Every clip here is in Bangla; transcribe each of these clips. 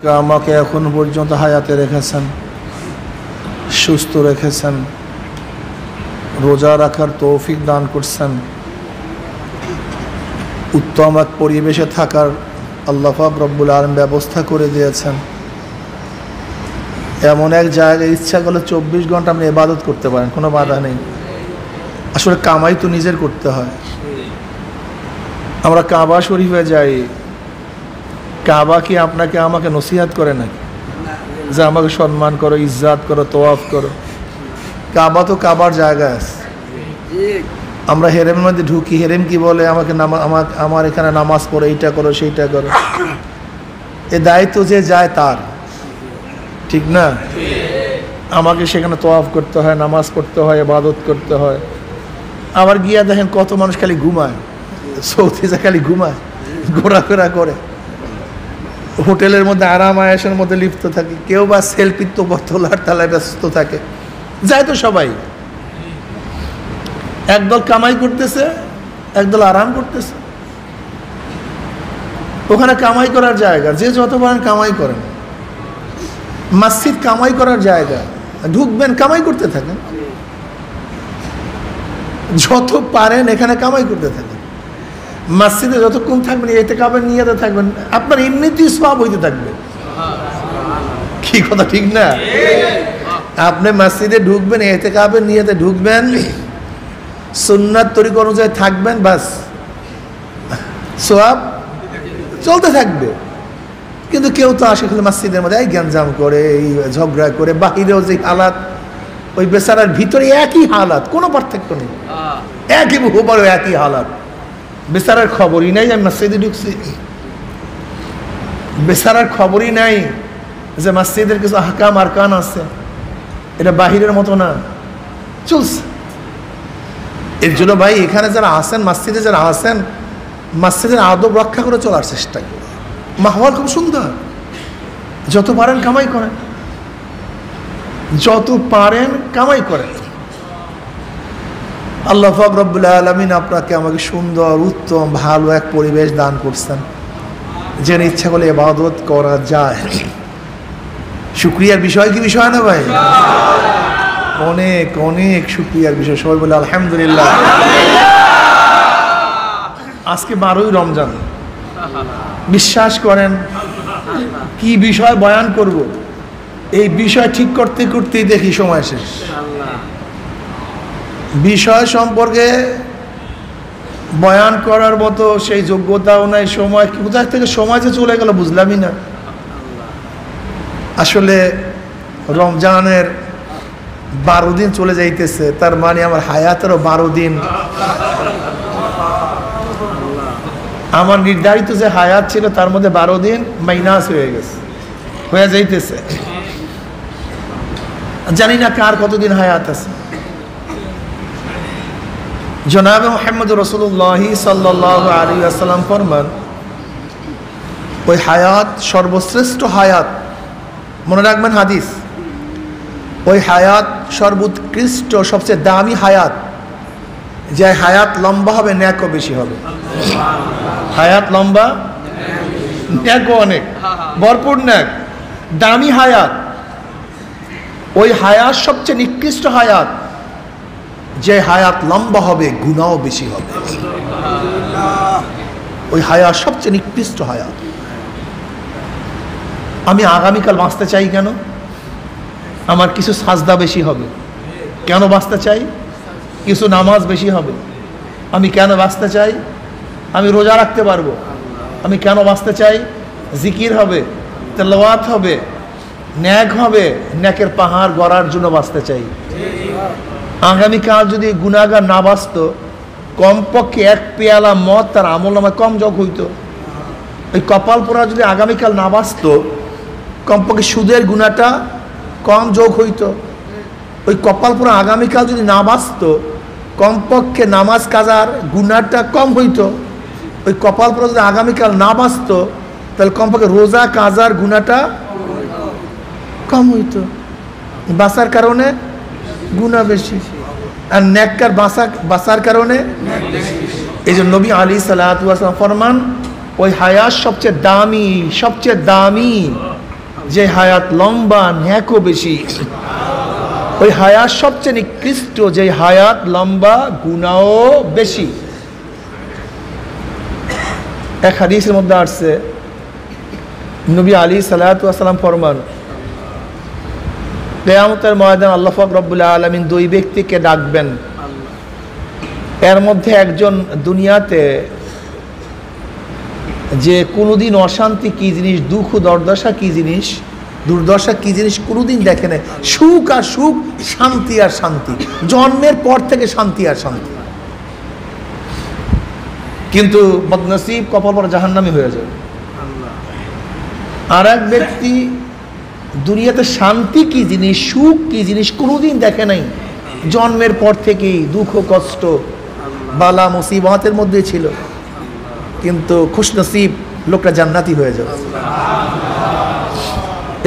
আমাকে এখন পর্যন্ত হায়াতে রেখেছেন, সুস্থ রেখেছেন, রোজা রাখার তৌফিক দান করছেন, উত্তম এক পরিবেশে থাকার আল্লাহ পাক রব্বুল আলামিন ব্যবস্থা করে দিয়েছেন। এমন এক জায়গায় ইচ্ছা করলে 24 ঘন্টা আপনি ইবাদত করতে পারেন, কোনো বাধা নেই। আসলে কামাই তো নিজের করতে হয়। আমরা কাবা শরীফে যাই, কাবা কি আপনাকে আমাকে নসিহত করে নাকি যে আমাকে সম্মান করো, ইজ্জত করো, তোয়াফ করো? কাবা তো কাবার জায়গা আছে। আমরা হেরেমের মধ্যে ঢুকি, হেরেম কি বলে আমাকে আমার এখানে নামাজ পড়ো, এইটা করো, সেইটা করো। এ দায়িত্ব যে যায় তার, ঠিক না? আমাকে সেখানে তোয়াফ করতে হয়, নামাজ পড়তে হয়, ইবাদত করতে হয়। আবার গিয়া দেখেন কত মানুষ খালি ঘুমায়, সৌদিতে খালি ঘুমায়, ঘোরাফেরা করে, হোটেলের মধ্যে আরাম আয়েশের মধ্যে লিপ্ত থাকে, কেউ বা সেলফি তোলার তালায় ব্যস্ত থাকে। যায় তো সবাই, একদল কামাই করতেছে, একদল আরাম করতেছে। ওখানে কামাই করার জায়গা, যে যত পারেন কামাই করেন। মসজিদ কামাই করার জায়গা, ঢুকবেন কামাই করতে থাকেন, যত পারেন এখানে কামাই করতে থাকেন। মসজিদে যতক্ষণ থাকবেন ইতিকাফের নিয়তে থাকবেন, আপনার এমনিতেই সওয়াব হইতে থাকবে। কি কথা ঠিক না? আপনি মসজিদে ঢুকবেন, ইতিকাফের নিয়তে ঢুকবেন, সুন্নাত তরিকা অনুযায়ী থাকবেন, বাস সওয়াব চলতে থাকবে। কিন্তু কেউ তো আসে খালি মসজিদের মধ্যে এই গ্যাঞ্জাম করে, এই ঝগড়া করে, বাহিরেও যে হালাত, ওই বেচারার ভিতরে একই হালাত, কোনো পার্থক্য নেই, একই হুবহু একই হালাত। বেচারার খবরই নাই আমি মসজিদে ঢুকছি, বেচারার খবরই নাই যে মসজিদের কিছু আহকাম আরকান আছে, এটা বাহিরের মতো না, চলছে। এর জন্য ভাই এখানে যারা আসেন, মসজিদে যারা আসেন, মসজিদের আদব রক্ষা করে চলার চেষ্টা করেন। মাহওয়াল খুব সুন্দর, যত পারেন কামাই করেন, যত পারেন কামাই করেন। আল্লাহ পাক রব্বুল আলামিন আপনাকে আমাকে সুন্দর, উত্তম, ভালো এক পরিবেশ দান করছেন, যেন ইচ্ছা করলে ইবাদত করা যায়। শুকরিয়ার বিষয় কি বিষয় না ভাই? অনেক অনেক শুকরিয়ার বিষয়। সবাই বলে আলহামদুলিল্লাহ। আজকে 12ই রমজান। বিশ্বাস করেন কি বিষয় বয়ান করব, এই বিষয় ঠিক করতে করতেই দেখি সময় শেষ। বিষয় সম্পর্কে বয়ান করার মতো সেই যোগ্যতাও নাই, সময় কোথা থেকে সময় যে চলে গেল বুঝলামই না। আসলে রমজানের 12 দিন চলে যাইতেছে, তার মানে আমার হায়াতেরও 12 দিন, আমার নির্ধারিত যে হায়াত ছিল তার মধ্যে 12 দিন মাইনাস হয়ে গেছে, হয়ে যাইতেছে। জানি না কার কতদিন হায়াত আছে। জনাবে মুহাম্মদ রাসূলুল্লাহ সাল্লাল্লাহু আলাইহি ওয়াসাল্লাম ফরমান, ওই হায়াত সর্বশ্রেষ্ঠ হায়াত, মনে রাখবেন হাদিস, ওই হায়াত সর্বোৎকৃষ্ট, সবচেয়ে দামি হায়াত, যে হায়াত লম্বা হবে ন্যাকও বেশি হবে। হায়াত লম্বা, ন্যাকও অনেক, ভরপুর ন্যাক, দামি হায়াত। ওই হায়াত সবচেয়ে নিকৃষ্ট হায়াত, যে হায়াত লম্বা হবে গুনাহও বেশি হবে। ওই হায়াত সবচেয়ে নিকৃষ্ট হায়াত। আমি আগামীকাল বাঁচতে চাই কেন? আমার কিছু সাজদা বেশি হবে। কেন বাঁচতে চাই? কিছু নামাজ বেশি হবে। আমি কেন বাঁচতে চাই? আমি রোজা রাখতে পারবো। আমি কেন বাঁচতে চাই? জিকির হবে, তেলাওয়াত হবে, ন্যাক হবে, ন্যাকের পাহাড় গড়ার জন্য বাঁচতে চাই। আগামীকাল যদি গুনাহগার না বাঁচত, কমপক্ষে 1 পেয়ালা মদ তার আমলনামায় কম যোগ হইতো। ওই কপাল পোড়া যদি আগামীকাল না বাঁচত, কমপক্ষে সুদের গুনাহটা কম যোগ হইতো। ওই কপাল পোড়া আগামীকাল যদি না বাঁচত, কমপক্ষে নামাজ কাজার গুনাহটা কম হইতো। ওই কপাল পোড়া যদি আগামীকাল না বাঁচত, তাহলে কমপক্ষে রোজা কাজার গুনাহটা কম হইতো। বাঁচার কারণে গুনাহ বেশি, আর নেককার বাঁচার কারণে। এই জন্য নবী আলাইহিস সালাতু ওয়াস সালাম ফরমান, ওই হায়াত সবচেয়ে দামি, সবচেয়ে দামি যে হায়াত লম্বা ন্যাকও বেশি, ওই হায়াত সবচেয়ে নিকৃষ্ট যে হায়াত লম্বা গুনাহও বেশি। এক হাদিসের মধ্যে আসছে, নবী আলাইহিস সালাতু ওয়াস সালাম ফরমান, কিয়ামতের ময়দানে আল্লাহ পাক রব্বুল আলামিন দুই ব্যক্তিকে ডাকবেন। এর মধ্যে একজন দুনিয়াতে যে কোনোদিন অশান্তি কি জিনিস, দুঃখ দুর্দশা কি জিনিস, দুর্দশা কি জিনিস কোনোদিন দেখে নাই, সুখ আর সুখ, শান্তি আর শান্তি, জন্মের পর থেকে শান্তি আর শান্তি। কিন্তু বদনসিব কপাল পর জাহান্নামী হয়ে যাবে। আর এক ব্যক্তি দুনিয়াতে শান্তি কি জিনিস, সুখ কি জিনিস কোনোদিন দেখে নাই, জন্মের পর থেকেই দুঃখ কষ্ট বালা মুসিবতের মধ্যে ছিল, কিন্তু খুশনসিব লোকটা জান্নাতি হয়ে যাবে।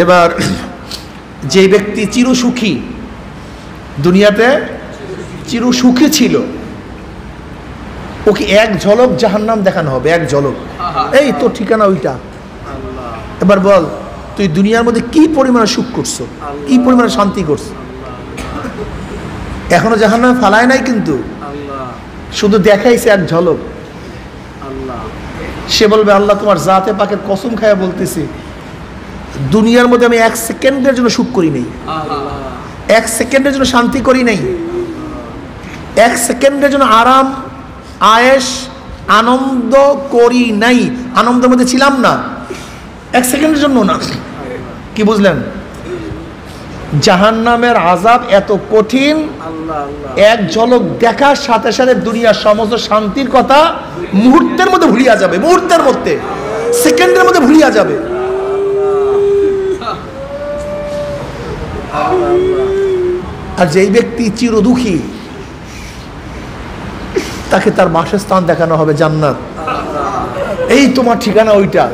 এবার যে ব্যক্তি চিরসুখী, দুনিয়াতে চিরসুখী ছিল, ওকে এক ঝলক জাহান্নাম দেখানো হবে, এক ঝলক, এই তোর ঠিকানা ওইটা। এবার বল, তুই দুনিয়ার মধ্যে কি পরিমাণে সুখ করছো, কি পরিমাণে শান্তি করছো? এখনো জাহান্নামে ফালায় নাই, কিন্তু শুধু দেখাইছে এক ঝলক। সে বলবে, আল্লাহ তোমার জাতে পাকের কসম খায়া বলতেছি, দুনিয়ার মধ্যে আমি এক সেকেন্ডের জন্য সুখ করি নাই, এক সেকেন্ডের জন্য শান্তি করি নাই, এক সেকেন্ডের জন্য আরাম আয়েশ আনন্দ করি নাই, আনন্দের মধ্যে ছিলাম না, এক সেকেন্ডের জন্য না। কি বুঝলেন? জাহান্নামের আযাব এত কঠিন, এক ঝলক দেখার সাথে সাথে দুনিয়ার সমস্ত শান্তির কথা মুহূর্তের মধ্যে ভুলিয়া যাবে, মুহূর্তের মধ্যে, সেকেন্ডের মধ্যে ভুলিয়া যাবে। আর যেই ব্যক্তি চির দুঃখী, তাকে তার বাসস্থান দেখানো হবে জান্নাত, এই তোমার ঠিকানা ওইটা।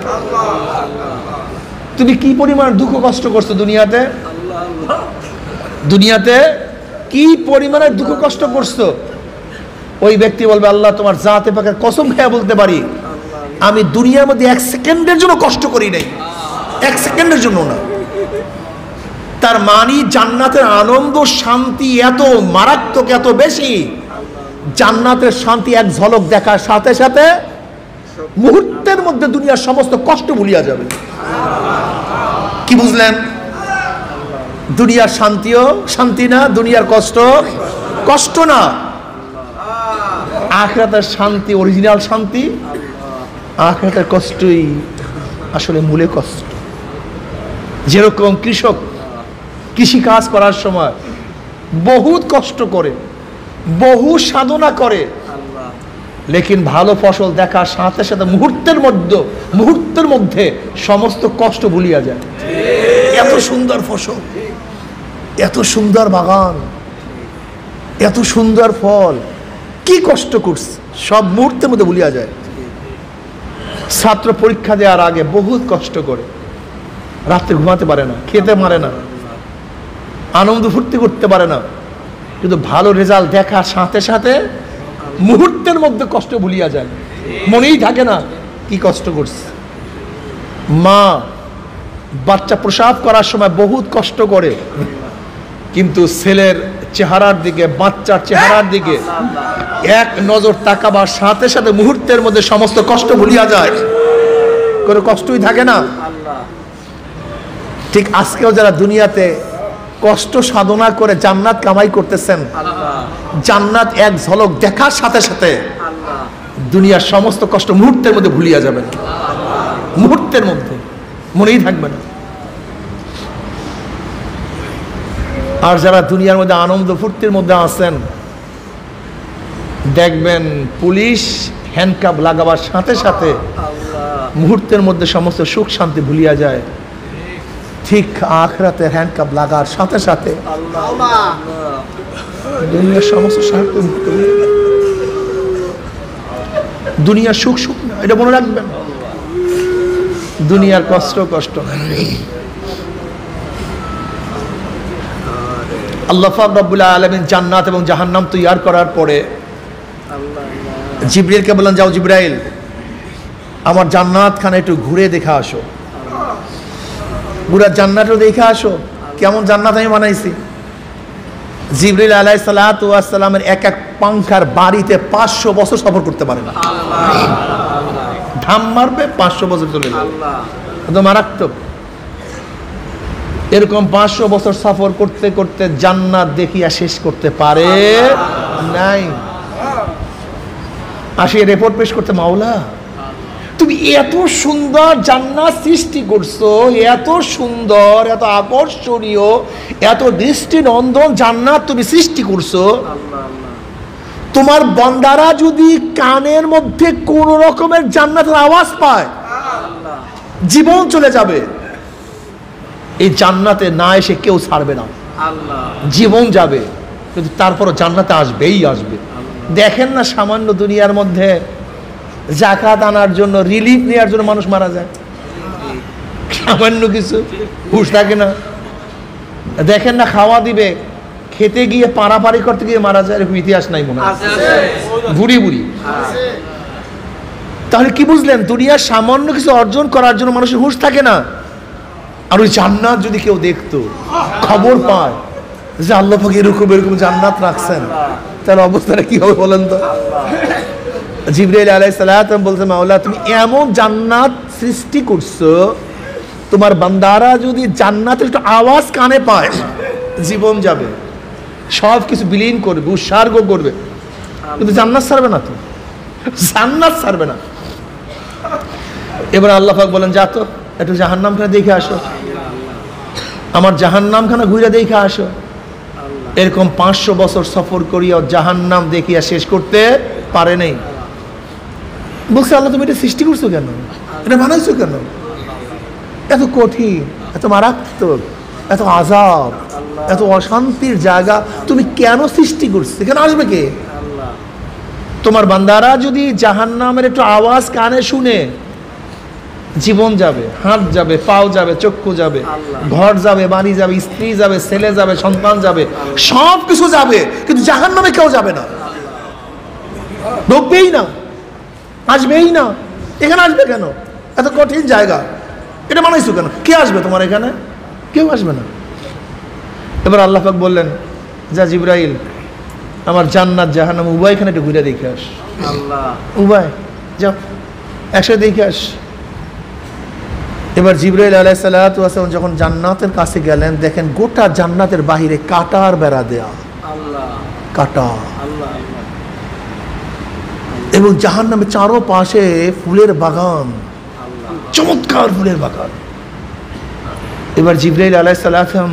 তুমি কি পরিমাণ দুঃখ কষ্ট করছো দুনিয়াতে, দুনিয়াতে কি পরিমাণের দুঃখ কষ্ট করছো? ওই ব্যক্তি বলবে, আল্লাহ তোমার জাতে পাকের কসম খেয়ে বলতে পারি, আমি দুনিয়ার মধ্যে এক সেকেন্ডের জন্য কষ্ট করি নাই, এক সেকেন্ডের জন্য না। তার মানে জান্নাতের আনন্দ শান্তি এত মারাত্মক, এত বেশি, জান্নাতের শান্তি এক ঝলক দেখার সাথে সাথে মুহূর্তের মধ্যে দুনিয়ার সমস্ত কষ্ট ভুলিয়া যাবে। কি বুঝলেন? দুনিয়ার শান্তিও শান্তি না, দুনিয়ার কষ্ট কষ্ট না, আখিরাতের শান্তি অরিজিনাল শান্তি, আখিরাতের কষ্টই আসলে মূলে কষ্ট। যেরকম কৃষক কৃষি কাজ করার সময় বহুত কষ্ট করে, বহু সাধনা করে, লেকিন ভালো ফসল দেখার সাথে সাথে মুহূর্তের মধ্যে সমস্ত কষ্ট ভুলিয়া যায়। এত সুন্দর ফসল, এত সুন্দর বাগান, এত সুন্দর ফল, কি কষ্ট করছে, সব মুহূর্তের মধ্যে ভুলিয়া যায়। ছাত্র পরীক্ষা দেওয়ার আগে বহুত কষ্ট করে, রাত্রে ঘুমাতে পারে না, খেতে পারে না, আনন্দ ফুর্তি করতে পারে না, কিন্তু ভালো রেজাল্ট দেখার সাথে সাথে মুহূর্তের মধ্যে কষ্ট ভুলিয়া যায়, মনেই থাকে না কি কষ্ট করছে। মা বাচ্চা প্রসব করার সময় বহুত কষ্ট করে, কিন্তু ছেলের চেহারার দিকে, বাচ্চার চেহারার দিকে এক নজর তাকাবার সাথে সাথে মুহূর্তের মধ্যে সমস্ত কষ্ট ভুলিয়া যায়, কোনো কষ্টই থাকে না। ঠিক আজকেও যারা দুনিয়াতে কষ্ট সাধনা করে জান্নাত কামাই করতেছেন, জান্নাত এক ঝলক দেখার সাথে সাথে দুনিয়ার সমস্ত কষ্ট মুহূর্তের মধ্যে ভুলিয়া যাবেন, মুহূর্তের মধ্যে মনেই থাকবে না। আর যারা দুনিয়ার মধ্যে আনন্দ ফুর্তির মধ্যে আছেন, দেখবেন পুলিশ হ্যান্ডকাপ লাগাবার সাথে সাথে মুহূর্তের মধ্যে সমস্ত সুখ শান্তি ভুলিয়া যায়। ঠিক আখিরাতে হ্যান্ডকাপ লাগার সাথে সাথে দুনিয়ার সমস্ত শান্তি, দুনিয়ার সুখ সুখ না, এটা মনে রাখবেন। দুনিয়ার কষ্ট কষ্ট। আল্লাহ পাক রব্বুল আলামিন জান্নাত এবং জাহান্নাম তৈয়ার করার পরে জিবরাইলকে বললেন, যাও জিবরাইল, আমার জান্নাত খানা একটু ঘুরে দেখে আসো। পুরা জান্নাতও দেখে আসো, কেমন জান্নাত আমি বানাইছি। জিবরিল আলাইহিস সালাতু ওয়াস সালামের এক এক পাংখার বাড়িতে 500 বছর সফর করতে পারে না। ধাম মারবে 500 বছর চলে যাবে, তো মারাত্মক। এরকম 500 বছর সফর করতে করতে জান্নাত দেখিয়া শেষ করতে পারে নাই। আসিয়া রিপোর্ট পেশ করতে, মাওলা তুমি এত সুন্দর জান্নাত সৃষ্টি করছো, এত সুন্দর, এত আকর্ষণীয়, এত দৃষ্টিনন্দন জান্নাত তুমি সৃষ্টি করছো, তোমার বান্দারা যদি কানের মধ্যে কোন রকমের জান্নাতের আওয়াজ পায় জীবন চলে যাবে। এই জান্নাতে না এসে কেউ ছাড়বে না, জীবন যাবে, কিন্তু তারপরও জান্নাতে আসবেই আসবে। দেখেন না সামান্য দুনিয়ার মধ্যে জাকাত আনার জন্য, রিলিফ নেওয়ার জন্য মানুষ মারা যায়, সামান্য কিছু হুঁশ থাকে না। দেখেন না খাওয়া দিবে, খেতে গিয়ে পাড়াপাড়ি করতে গিয়ে মারা যায়, এরকম ইতিহাস নাই মনে হয়, বুড়ি বুড়ি। তাহলে কি বুঝলেন? দুনিয়ার সামান্য কিছু অর্জন করার জন্য মানুষের হুঁশ থাকে না। আর ওই জান্নাত যদি কেউ দেখতো, খবর পায় যে আল্লাহ পাক এরকম এরকম জান্নাত রাখছেন, তাহলে অবস্থাটা কি হবে বলেন তো? জিবরাইল আলাইহিস সালাম বলছে, মাওলা তুমি এমন জান্নাত সৃষ্টি করছো, তোমার বান্দারা যদি জান্নাতের একটু আওয়াজ কানে পায় জীবন যাবে, সব কিছু বিলীন করবে, উৎসর্গ করবে, কিন্তু জান্নাত ছাড়বে না, তো জান্নাত ছাড়বে না। এবার আল্লাহ পাক বলেন, যা তো একটু জাহান্নামখানা দেখে আসো, আমার জাহান্নামখানা ঘুরে দেখে আসো। এরকম 500 বছর সফর করিয়া জাহান্নাম দেখিয়া শেষ করতে পারে নাই। বলছে, আল্লাহ তুমি এটা সৃষ্টি করছো কেন, এটা বানাইছো কেন? এত কঠিন, এত মারাত্মক, এত আযাব, এত অশান্তির জায়গা তুমি কেন সৃষ্টি করছো? এখানে আসবে কে? তোমার বান্দারা যদি জাহান্নামের একটু আওয়াজ কানে শুনে জীবন যাবে, হাত যাবে, পাও যাবে, চক্ষু যাবে, ঘর যাবে, বাড়ি যাবে, স্ত্রী যাবে, ছেলে যাবে, সন্তান যাবে, সব কিছু যাবে, কিন্তু জাহান্নামে কেউ যাবে না, ঢুকবেই না, আসবেই না। এখানে আসবে কেন? এত কঠিন জায়গা, এটা বানাইছো কেন? কে আসবে তোমার এখানে? কেউ আসবে না। এবার আল্লাহ পাক বললেন, যা জিবরাইল, আমার জান্নাত জাহান্নাম উভয়খানে একটু ঘুরে দেখে আস। উভয় যাও, একসাথে দেখে আস। এবার জিবরাইল আলাইহিস সালাতু ওয়াস সালাম যখন জান্নাতের কাছে গেলেন, দেখেন গোটা জান্নাতের বাহিরে কাঁটার বেড়া দেয়া, কাঁটা, এবং জাহান্নামের চারো পাশে ফুলের বাগান, চমৎকার ফুলের বাগান। এবার জিবরাইল আলাইহিস সালাম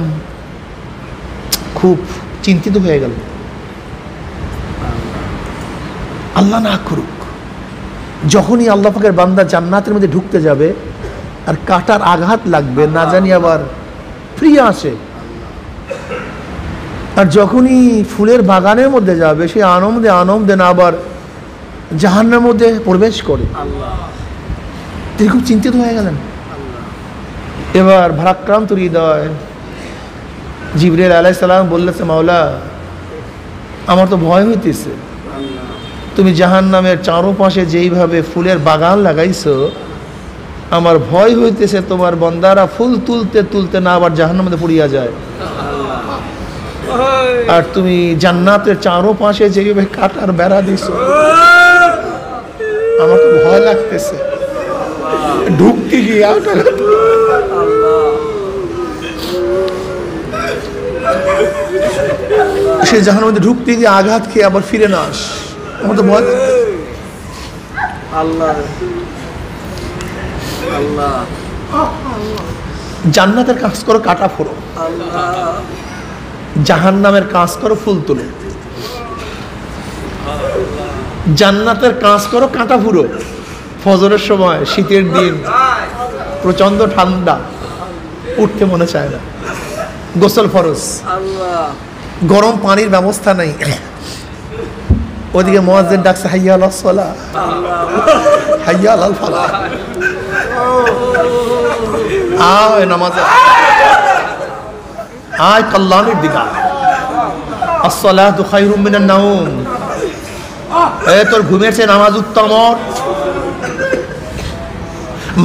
খুব চিন্তিত হয়ে গেল। আল্লাহ না করুক, যখনই আল্লাহ পাকের বান্দা জান্নাতের মধ্যে ঢুকতে যাবে আর কাটার আঘাত লাগবে, না জানি আবার ফ্রি আসে, আর যখনই ফুলের বাগানের মধ্যে যাবে সে আনন্দে আনন্দে না আবার জাহান্নামের মধ্যে প্রবেশ করে। তিনি খুব চিন্তিত হয়ে গেলেন। এবার ভারাক্রান্ত হৃদয় জিবরাইল আলাইহিস সালাম বললেছে, মাওলা আমার তো ভয় হইতেছে, তুমি জাহান্নামের চারপাশে যেইভাবে ফুলের বাগান লাগাইছো, আমার ভয় হইতেছে তোমার বান্দারা ফুল তুলতে তুলতে না আবার জাহান্নামের মধ্যে পড়িয়া যায়। আর তুমি জান্নাতের চারপাশে যেভাবে কাটার বেড়া দিছো, আমার তো ভয় লাগতেছে ঢুকতে গিয়ে সে জাহান্নামের মধ্যে ঢুকতে গিয়ে আঘাত খেয়ে আবার ফিরে না আস, আমার তো ভয়। জান্নাতের কাজ করো কাটা ফোড়ো, জাহান্নামের কাজ করো ফুল তুলো। জান্নাতের কাজ করো কাঁটা ফুরো। ফজরের সময় শীতের দিন প্রচন্ড ঠান্ডা, উঠতে মনে চায় না, গোসল ফরজ, গরম পানির ব্যবস্থা নেই, ওদিকে মুয়াজ্জিন ডাকছে হাইয়া আলাস সালাহ, হাইয়া আলাল ফালাহ, আয় নামাজে, আয় কল্যাণের দিকে, আসসালাতু খায়রুম মিনান নাওম, তোর ঘুমের চেয়ে নামাজ উত্তম,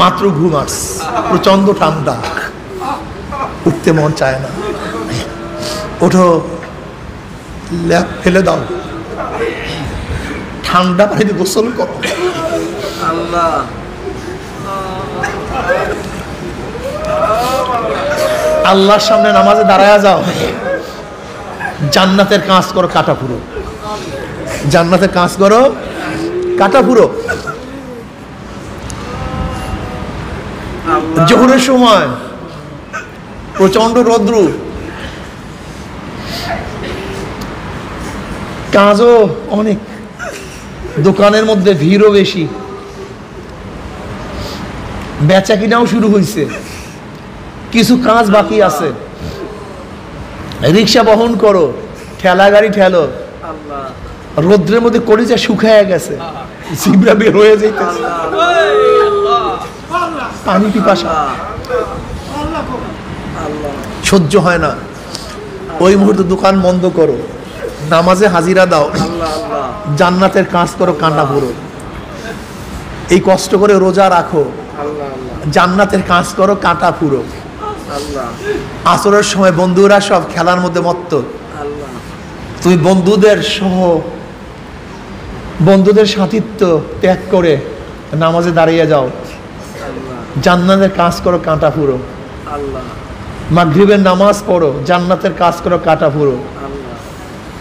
মাত্র ঘুমাস, প্রচন্ড ঠান্ডা, উঠতে মন চায় না। ওঠো, ল্যাপ ফেলে দাও, ঠান্ডা পানিতে গোসল করো। আল্লাহ আল্লাহর সামনে নামাজে দাঁড়ায়া যাও, জান্নাতের কাজ করো, কাটা পুরো। জান্নাতের কাজ করো, কাটা পুরো। জোহরের সময় প্রচন্ড রৌদ্র, কাজও অনেক, দোকানের মধ্যে ভিড়ও বেশি, বেচা কিনাও শুরু হয়েছে, কিছু কাজ বাকি আছে। রিক্সা বহন করো, ঠেলা গাড়ি ঠেলো, রৌদ্রের মধ্যে কলিজা শুকায় গেছে, জিব্রা বের হয়ে যাইতেছে, পানি পিপাসা সহ্য হয় না। ওই মুহূর্তে দোকান বন্ধ করো, নামাজে হাজিরা দাও, জান্নাতের কাজ করো, কান্না পুরো। এই কষ্ট করে রোজা রাখো, জান্নাতের কাজ করো, কাটা পুরো। আসরের সময় বন্ধুরা সব খেলার মধ্যে মত্ত, তুমি বন্ধুদের সহ বন্ধুদের সাথিত্ব ত্যাগ করে নামাজে দাঁড়িয়ে যাও, জান্নাতের কাজ করো, কাঁটা পুরো। মাগরিবের নামাজ পড়ো, জান্নাতের কাজ করো, কাঁটা পুরো।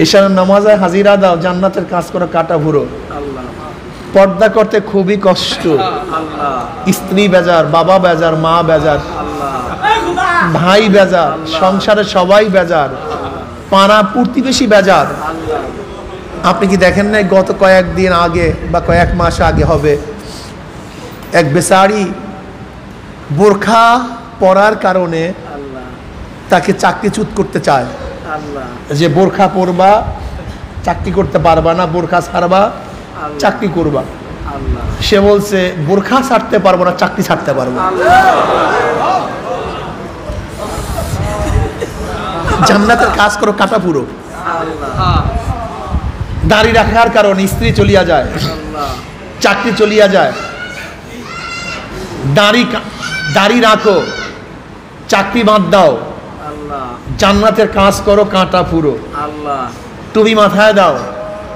এশারের নামাজে হাজিরা দাও, জান্নাতের কাজ করো, কাঁটা পুরো। পর্দা করতে খুবই কষ্ট, স্ত্রী বেজার, বাবা বেজার, মা বেজার, ভাই বেজার, সংসারে সবাই বেজার, পাড়া প্রতিবেশী বেজার। আপনি কি দেখেন নাই গত কয়েকদিন আগে বা কয়েক মাস আগে হবে, এক বেচারি বোরখা পরার কারণে তাকে চাকরিচ্যুত করতে চায়, যে বোরখা পরবা চাকরি করতে পারবা না, বোরখা ছাড়বা চাকরি করবা। সে বলছে বোরখা ছাড়তে পারবো না, চাকরি ছাড়তে পারবো। জান্নাতের কাজ করো, কাটা পুরো। দাড়ি রাখার কারণে স্ত্রী চলিয়া যায়, চাকরি চলিয়া যায়। দাড়ি রাখো, চাকরি বাদ দাও, জান্নাতের কাজ করো, কাঁটা পুরো। টুপি মাথায় দাও,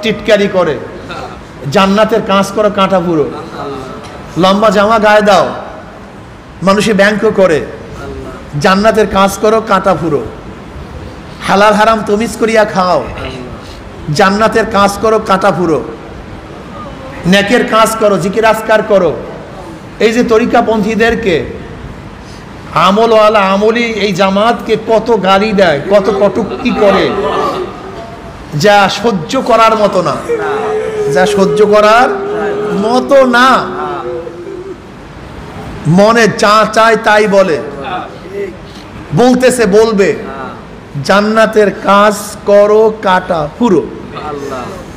টিটকারি করে, জান্নাতের কাজ করো, কাঁটা পুরো। লম্বা জামা গায়ে দাও, মানুষে ব্যাংকও করে, জান্নাতের কাজ করো, কাঁটা পুরো। হালাল হারাম তমিজ করিয়া খাও, জান্নাতের কাজ করো, কাঁটা পুরো। নেকের কাজ করো, জিকির আজকার করো। এই যে তরিকাপন্থীদেরকে আমলওয়ালা আমলি এই জামাতকে কত গালি দেয়, কত কটূক্তি করে, যা সহ্য করার মতো না, যা সহ্য করার মতো না। মনে যা চায় তাই বলে, বলতেছে বলবে, জান্নাতের কাজ করো, কাটা পুরো।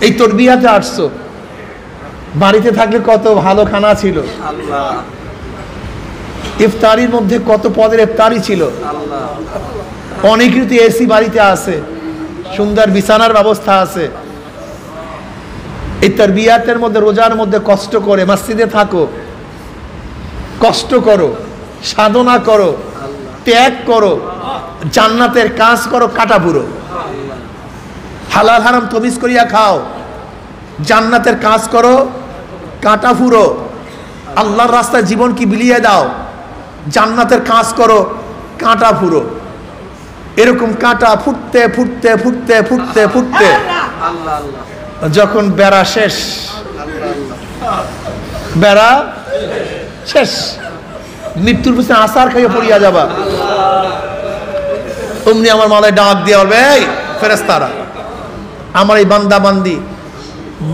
এই তরবিয়াতে আসছো, বাড়িতে থাকলে কত ভালো খানা ছিল, ইফতারির মধ্যে কত পদের ইফতারি ছিল, অনেকের তো এসি বাড়িতে আছে, সুন্দর বিছানার ব্যবস্থা আছে। এই তরবিয়াতের মধ্যে, রোজার মধ্যে কষ্ট করে মসজিদে থাকো, কষ্ট করো, সাধনা করো, ত্যাগ করো, জান্নাতের কাজ করো, কাটা পুরো। হালাল হারাম তমিজ করিয়া খাও, জান্নাতের কাজ করো, কাটা পুরো। আল্লাহর রাস্তায় জীবন কি বিলিয়ে দাও, জান্নাতের কাজ করো, কাটা পুরো। এরকম কাটা ফুটতে ফুটতে ফুটতে ফুটতে ফুটতে যখন বেড়া শেষ, বেড়া শেষ, মৃত্যুর পিছনে আসার খাইয়ে পড়িয়া যাবা, অমনি আমার মালায় ডাক দিয়ে বলবে, এই ফেরেশতারা, আমার এই বান্দা বান্দি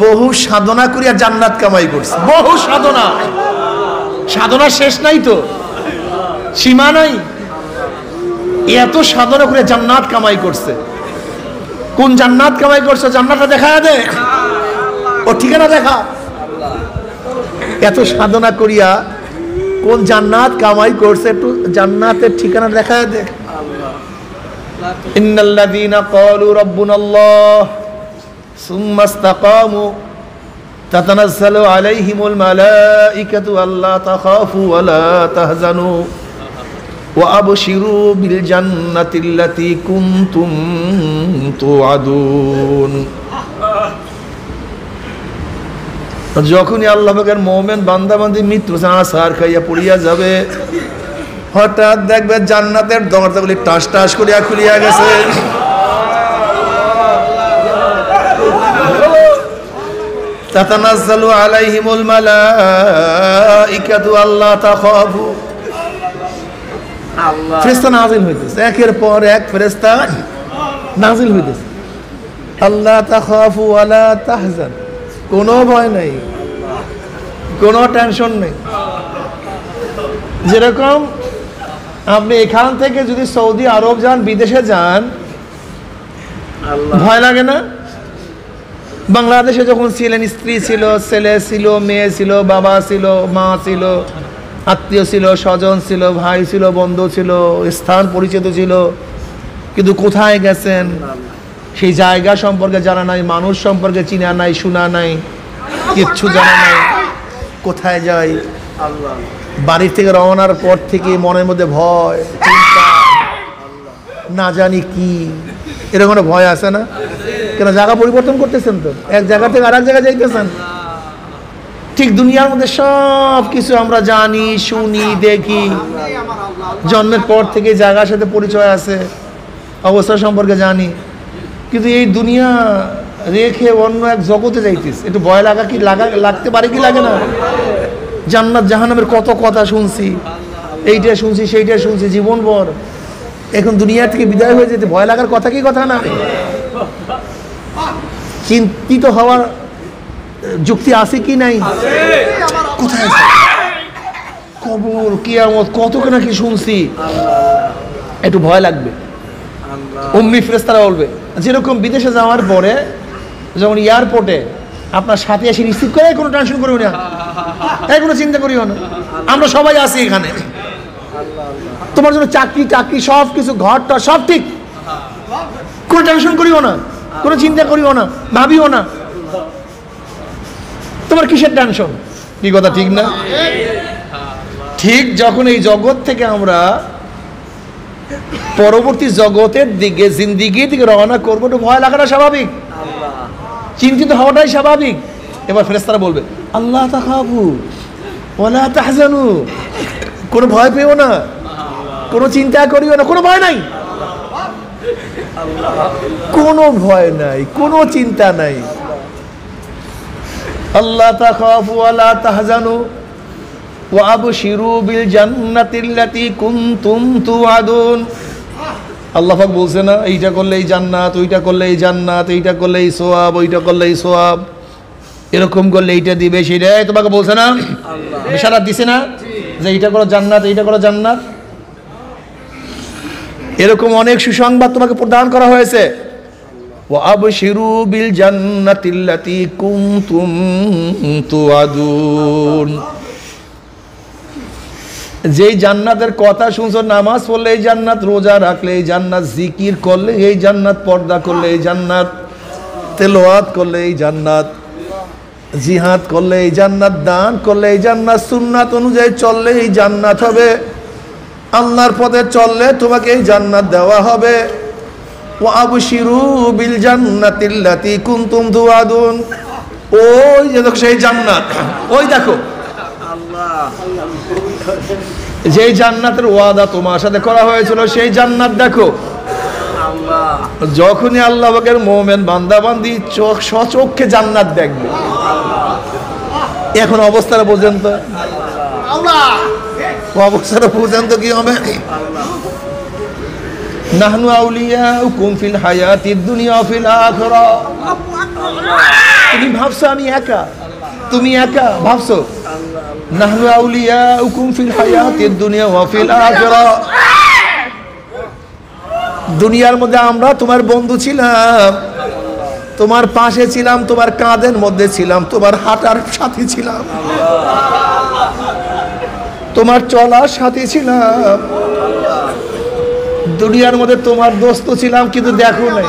বহু সাধনা করিয়া জান্নাত কামাই করছে, বহু সাধনা, সাধনা শেষ নাই তো, সীমা নাই, এত সাধনা করে জান্নাত কামাই করছে। কোন জান্নাত কামাই করছে, জান্নাতটা দেখা দে, ও ঠিকানা দেখা। এত সাধনা করিয়া কোন জান্নাত কামাই করছে, একটু জান্নাতের ঠিকানা দেখা দে। ইন্নাল্লাযীনা ক্বালু রাব্বুনাল্লাহ সুম্মা ইসতাকামু তাতানাজ্জালু আলাইহিমুল মালাইকাতু আল্লা তাখাফু ওয়া লা তাহজানু ওয়া আবশিরু বিল জান্নাতিল্লাতী কুনতুম তুআদুন। যখনই আল্লাহ পাকের মুমিন বান্দাবান্দি মৃত্যু সার খাইয়া পড়িয়া যাবে, হঠাৎ দেখবে জান্নাতের দরজাগুলি টাস টাস করিয়া খুলিয়া গেছে। তাতানাজ্জালু আলাইহিমুল মালাইকাতু আল্লা তাখাফু। ফেরেশতা নাযিল হইতেছে, একের পর এক ফেরেশতা নাযিল হইতেছে। আল্লা তাখাফু ওয়া লা তাহজান, কোনো ভয় নাই, কোনো টেনশন নেই। যেরকম আপনি এখান থেকে যদি সৌদি আরব যান, বিদেশে যান, ভয় লাগে না? বাংলাদেশে যখন ছিলেন, স্ত্রী ছিল, ছেলে ছিল, মেয়ে ছিল, বাবা ছিল, মা ছিল, আত্মীয় ছিল, স্বজন ছিল, ভাই ছিল, বন্ধু ছিল, স্থান পরিচিত ছিল, কিন্তু কোথায় গেছেন সেই জায়গা সম্পর্কে জানা নাই, মানুষ সম্পর্কে চিনা নাই, শোনা নাই, কিচ্ছু জানা নাই। কোথায় যাই? বাড়ির থেকে রওনার পর থেকে মনের মধ্যে ভয়, চিন্তা, না জানি কি, এরকম একটা ভয় আছে না? কেন? জায়গা পরিবর্তন করতেছেন তো, এক জায়গা থেকে আর এক জায়গায় যাইতেছেন। ঠিক দুনিয়ার মধ্যে সব কিছু আমরা জানি, শুনি, দেখি, জন্মের পর থেকে জায়গার সাথে পরিচয় আছে, অবস্থা সম্পর্কে জানি, কিন্তু এই দুনিয়া রেখে অন্য এক জগতে যাইতেছে, একটু ভয় লাগা কি লাগতে পারে কি লাগে না? জান্নাত জাহান্নামের কত কথা শুনছি, এইটা শুনছি, সেইটা শুনছি জীবনভর, এখন দুনিয়া থেকে বিদায় হয়ে যেতে ভয় লাগার কথা কি কথা না? চিন্তিত হওয়ার যুক্তি আছে কি নাই? কোথায় কবর, কিয়ামত, কত নাকি শুনছি, একটু ভয় লাগবে। অমনি ফেরেশতারা বলবে, যেরকম বিদেশে যাওয়ার পরে যখন এয়ারপোর্টে আপনার সাথে এসে রিসিভ করে, কোনো টেনশন করিও না, কোনো চিন্তা করিও না, আমরা সবাই আছি এখানে, তোমার জন্য চাকরি টাকরি সব কিছু, ঘরটা সব ঠিক, কোনো টেনশন করিও না, কোনো চিন্তা করিও না, ভাবিও না, তোমার কিসের টেনশন? কি কথা ঠিক না? ঠিক যখন এই জগৎ থেকে আমরা পরবর্তী জগতের দিকে, জিন্দিগির দিকে রওনা করবো, একটু ভয় লাগাটা স্বাভাবিক, চিন্তিত হওয়াটাই স্বাভাবিক। এবার ফেরেশতারা বলবে, আল্লাহ তাখাফু ওয়া লা তাহজানু, কোনো ভয় পেও না, কোনো চিন্তা করিও না, কোনো ভয় নাই, কোনো ভয় নাই, কোনো চিন্তা নাই। আল্লাহ তাখাফু ওয়া লা তাহজানু ওয়া আবশিরু বিল জান্নাতিল্লাতী কুনতুম তুআদুন। আল্লাহ পাক বলছে না, এইটা করলে এই জান্নাত, ওইটা করলে এই জান্নাত, এইটা করলে এই সওয়াব, ওইটা করলে এই সওয়াব, এরকম করলে এইটা দিবে, সেটাই তোমাকে বলছে না, বিশারাত দিছে না যে এইটা করো জান্নাত, এইটা করো জান্নাত। এরকম অনেক সুসংবাদ তোমাকে প্রদান করা হয়েছে। ওয়া আবশিরু বিল জান্নাতিল্লাতী কুনতুম তুআদুন। যেই জান্নাতের কথা শুনছো, নামাজ পড়লে এই জান্নাত, রোজা রাখলে এই জান্নাত, জিকির করলে এই জান্নাত, পর্দা করলে এই জান্নাত, তেলাওয়াত করলে এই জান্নাত, জিহাদ করলে এই জান্নাত, দান করলে এই জান্নাত, সুন্নাত অনুযায়ী চললে এই জান্নাত হবে, আল্লাহর পথে চললে তোমাকে এই জান্নাত দেওয়া হবে। ওয়া আবশিরু বিল জান্নাতিল্লাতী কুনতুম তুআদুন। ওই যে দেখো সেই জান্নাত, ওই দেখো যেই জান্নাতের ওয়াদা তোমার সাথে করা হয়েছিল, সেই জান্নাত দেখো। যখনই আল্লাহ পাকের মুমিন বান্দাবান্দি চোখ সচক্ষে জান্নাত দেখবে, এখন অবস্থাটা বোঝেন তো, অবস্থাটা বোঝেন তো কি হবে। নাহনু আউলিয়াউকুম ফিল হায়াতিদ দুনিয়া ওয়া ফিল আখিরা। তুমি ভাবছো আমি একা, তুমি একা ভাবছো। নাহনু আউলিয়াউকুম ফিল হায়াতিদ দুনিয়া ওয়া ফিল আখিরা। দুনিয়ার মধ্যে আমরা তোমার বন্ধু ছিলাম, তোমার পাশে ছিলাম, তোমার কাঁধের মধ্যে ছিলাম, তোমার হাঁটার সাথী ছিলাম, তোমার চলার সাথী ছিলাম, দুনিয়ার মধ্যে তোমার দোস্ত ছিলাম, কিন্তু দেখো নাই।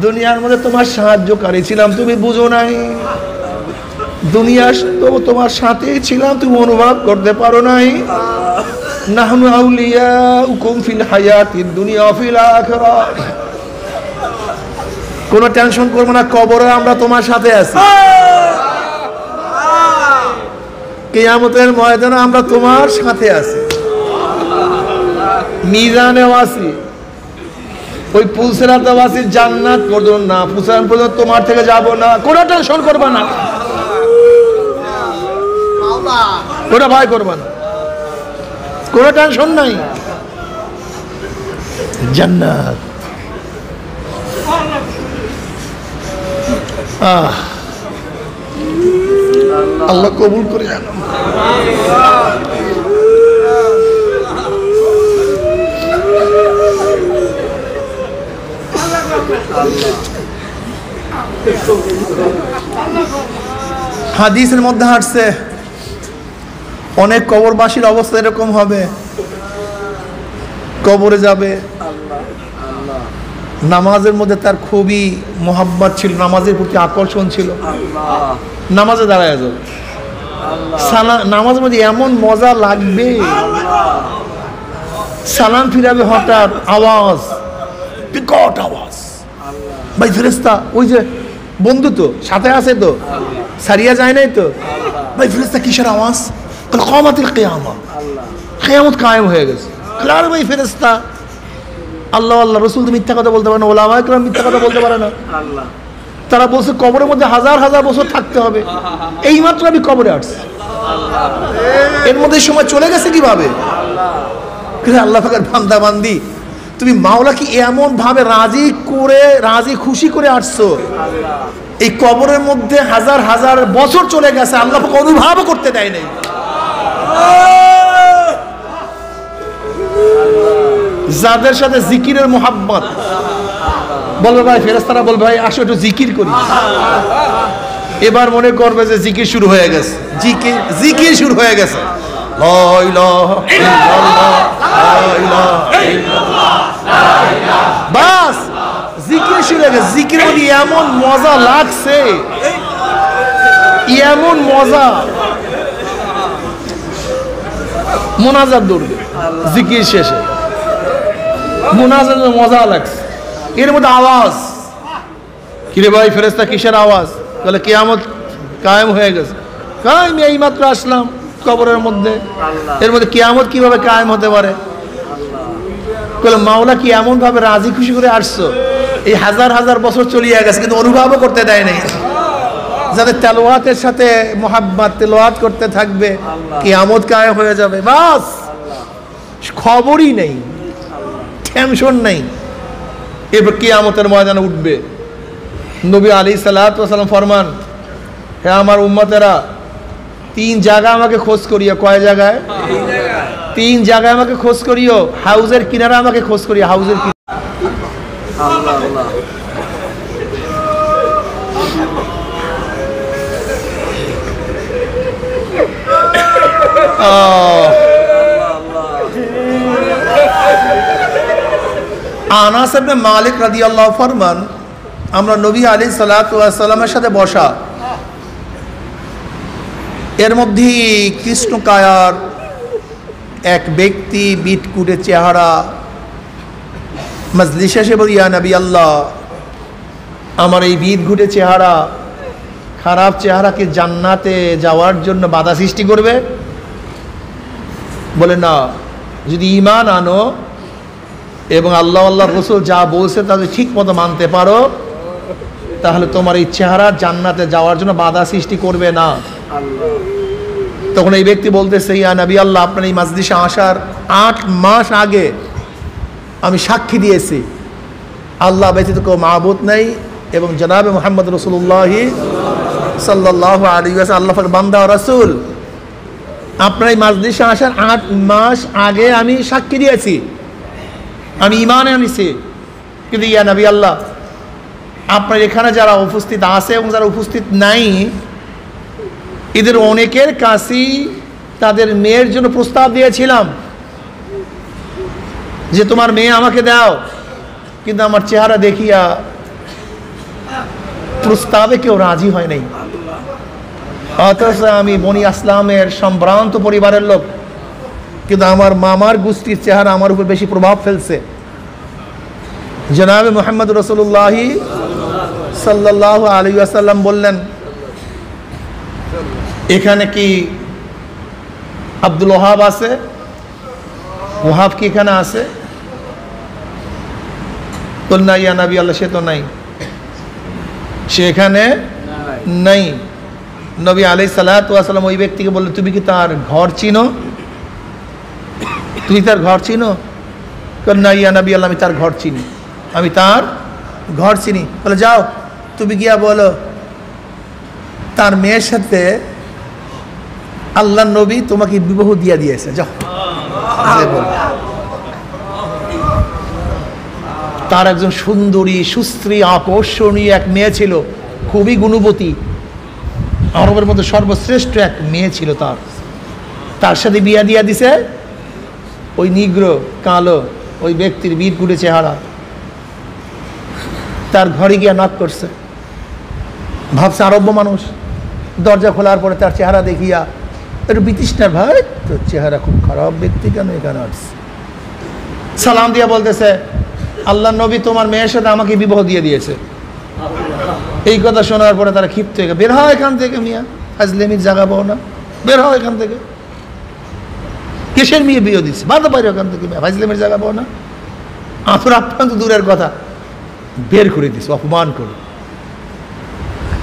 দুনিয়ার মধ্যে তোমার সাহায্যকারী ছিলাম, তুমি বুঝো নাই। দুনিয়ার তো তোমার সাথেই ছিলাম, তুমি অনুভব করতে পারো নাই। নাহনু আউলিয়াউকুম ফিল হায়াতিদ দুনিয়া ওয়া ফিল আখিরাহ। কোনো টেনশন করবো না, কবরে আমরা তোমার সাথে আছি, কিয়ামতের ময়দানে আমরা তোমার সাথে আছি, মিজানেও আছি, ওই পুলসেরাতেও আছি, জান্নাত পর্যন্ত না, পুলসেরাত পর্যন্ত তোমার থেকে যাব না, কোনো টেনশন করবা না, কোনো ভয় করবা না, কোনো টেনশন নাই, জান্নাত। আল্লাহ কবুল করে জানো। হাদিসের মধ্যে আসছে অনেক কবরবাসীর অবস্থা এরকম হবে, কবরে যাবে, নামাজের মধ্যে তার খুবই মোহাব্বত ছিল, নামাজের প্রতি আকর্ষণ ছিল, নামাজে দাঁড়ায় যাবে, নামাজের মধ্যে এমন মজা লাগবে, সালাম ফিরাবে, হঠাৎ আওয়াজ, বিকট আওয়াজ, ভাই ফেরেশতা ওই যে বন্ধু তো সাথে আছে তো, সারিয়া যায় নাই তো, ভাই ফেরেশতা কিসের আওয়াজ? কিয়ামাতুল কিয়ামা, কিয়ামত কায়েম হয়ে গেছে। আর ভাই ফেরেশতা, আল্লাহ আল্লাহ রসুল তো মিথ্যা কথা বলতে পারে না, ওলামায়ে কেরাম মিথ্যা কথা বলতে পারে না, তারা বলছে কবরের মধ্যে হাজার হাজার বছর থাকতে হবে, এইমাত্র আমি কবরে আসছি, এর মধ্যে সময় চলে গেছে কিভাবে? আল্লাহ পাকের বান্দা বান্দি, তুমি মাওলাকে এমন ভাবে রাজি খুশি করে আসছো, এই কবরের মধ্যে হাজার হাজার বছর চলে গেছে, আল্লাহ পাক অনুভবও করতে দেয় নাই। যাদের সাথে জিকিরের মোহাব্বত, বলবে ভাই ফেরেশতারা বলবে ভাই আসো একটু জিকির করি, এবার মনে করবে যে জিকির শুরু হয়ে গেছে, জিকির শুরু হয়ে গেছে, লা ইলাহা ইল্লাল্লাহ, লা ইলাহা ইল্লাল্লাহ, লা ইলাহা, বাস জিকির শুরু হয়ে গেছে। জিকিরের মধ্যে এমন মজা লাগছে, এমন মজা, মোনাজাত দৌড়বে জিকির শেষে, মোনাজাতের মজা লাগছে, এর মধ্যে আওয়াজ, কিরে ভাই ফেরেশতা কিসের আওয়াজ? বলে কিয়ামত কায়েম হয়ে গেছে। আমি এই মাত্র আসলাম কবরের মধ্যে, এর মধ্যে কিয়ামত কিভাবে কায়েম হতে পারে? বলে মাওলা কি এমন ভাবে রাজি খুশি করে আসছো, এই হাজার হাজার বছর চলিয়ে গেছে কিন্তু অনুভবও করতে দেয় নাই। যাদের তেলাওয়াতের সাথে মোহাব্বত, তেলাওয়াত করতে থাকবে, কিয়ামত কায়েম হয়ে যাবে, বাস খবরই নেই, টেনশন নেই। এরপর কিয়ামতের ময়দানে উঠবে। নবী আলাইহিস সালাতু ওয়াস সালাম ফরমান, হে আমার উম্মতেরা, 3 জায়গা আমাকে খোঁজ করিও। কয় জায়গায়? 3 জায়গায় আমাকে খোঁজ করিও। হাউজের কিনারে আমাকে খোঁজ করিও, হাউজের কিনারে। আল্লাহ আল্লাহ, আনাস ইবনে মালিক রাদিয়াল্লাহু ফরমান, আমরা নবী আলাইহিস সালাতু ওয়াস সালামের সাথে বসা, এর মধ্যে কৃষ্ণকায়ার এক ব্যক্তি, বিটকুটে চেহারা, মজলিসে এসে বলি, ইয়া নবী আল্লাহ, আমার এই বিটকুটে চেহারা, খারাপ চেহারাকে জান্নাতে যাওয়ার জন্য বাধা সৃষ্টি করবে? বলে না, যদি ঈমান আনো এবং আল্লাহ আল্লাহর রাসূল যা বলছে তা ঠিক মতো মানতে পারো, তাহলে তোমার এই চেহারা জান্নাতে যাওয়ার জন্য বাধা সৃষ্টি করবে না। তখন এই ব্যক্তি বলতেছে, ইয়া নবী আল্লাহ, আপনার এই মজলিসে আসার 8 মাস আগে আমি সাক্ষী দিয়েছি আল্লাহ ব্যতীত কেউ মাবুদ নাই এবং জনাবে মুহাম্মদ রাসূলুল্লাহ সাল্লাল্লাহু আলাইহি ওয়াসাল্লাম আল্লাহর বান্দা ও রাসূল। আপনার এই মজলিসে আসার 8 মাস আগে আমি সাক্ষী দিয়েছি, আমি ঈমান এনেছি। কিন্তু ইয়া নবী আল্লাহ, আপনার এখানে যারা উপস্থিত আছে এবং যারা উপস্থিত নাই, এদের অনেকের কাছেই তাদের মেয়ের জন্য প্রস্তাব দিয়েছিলাম যে তোমার মেয়ে আমাকে দাও, কিন্তু আমার চেহারা দেখিয়া প্রস্তাবে কেউ রাজি হয় নাই। অথচ আমি বনি আসলামের সম্ভ্রান্ত পরিবারের লোক, কিন্তু আমার মামার গোষ্ঠীর চেহারা আমার উপর বেশি প্রভাব ফেলছে। জনাবে মুহাম্মদ রাসূলুল্লাহ সাল্লাল্লাহু আলাইহি ওয়াসাল্লাম বললেন, এখানে কি আব্দুল ওহাব আছে? ওহাব কি এখানে আছে? বল না ইয়া নবী আল্লাহ, সে তো নাই, সে এখানে নাই। নবী আলাইহিস সালাতু ওয়াস সালাম ওই ব্যক্তিকে বললেন, তুমি কি তার ঘর চিনো? তুমি তার ঘর চিনো? বল না ইয়া নবী আল্লাহ, আমি তার ঘর চিনি, আমি তার ঘর চিনি। বলে যাও তুমি গিয়া বলো তার মেয়ের সাথে আল্লাহ নবী তোমাকে বিবাহ দিয়া দিয়েছে, যাও। তার একজন সুন্দরী সুশ্রী আকর্ষণীয় এক মেয়ে ছিল, খুবই গুণবতী, আরবের মধ্যে সর্বশ্রেষ্ঠ এক মেয়ে ছিল। তার সাথে বিয়া দিয়া দিছে ওই নিগ্র কালো ওই ব্যক্তির বীরকুটে চেহারা। তার ঘরে গিয়া নক করছে, ভাবছে আরব্য মানুষ, দরজা খোলার পরে তার চেহারা দেখিয়া একটু বিতৃষ্ণার, ভাই তোর চেহারা খুব খারাপ, ব্যক্তি কেন এখানে আসছে? সালাম দিয়া বলতেছে, আল্লাহ নবী তোমার মেয়ের সাথে আমাকে বিবাহ দিয়ে দিয়েছে। এই কথা শোনার পরে তারা ক্ষিপ্ত হয়ে গেল, বের হয় এখান থেকে মিয়া, ফাজলেমির জায়গা পাও না, বের হয় এখান থেকে। কিসের মেয়ে বিয়ে দিচ্ছে? বাধা পাইর এখান থেকে, ফাজলেমির জায়গা পাও না। আঁথর আপ্রান্ত দূরের কথা, বের করে দিচ্ছে অপমান করে।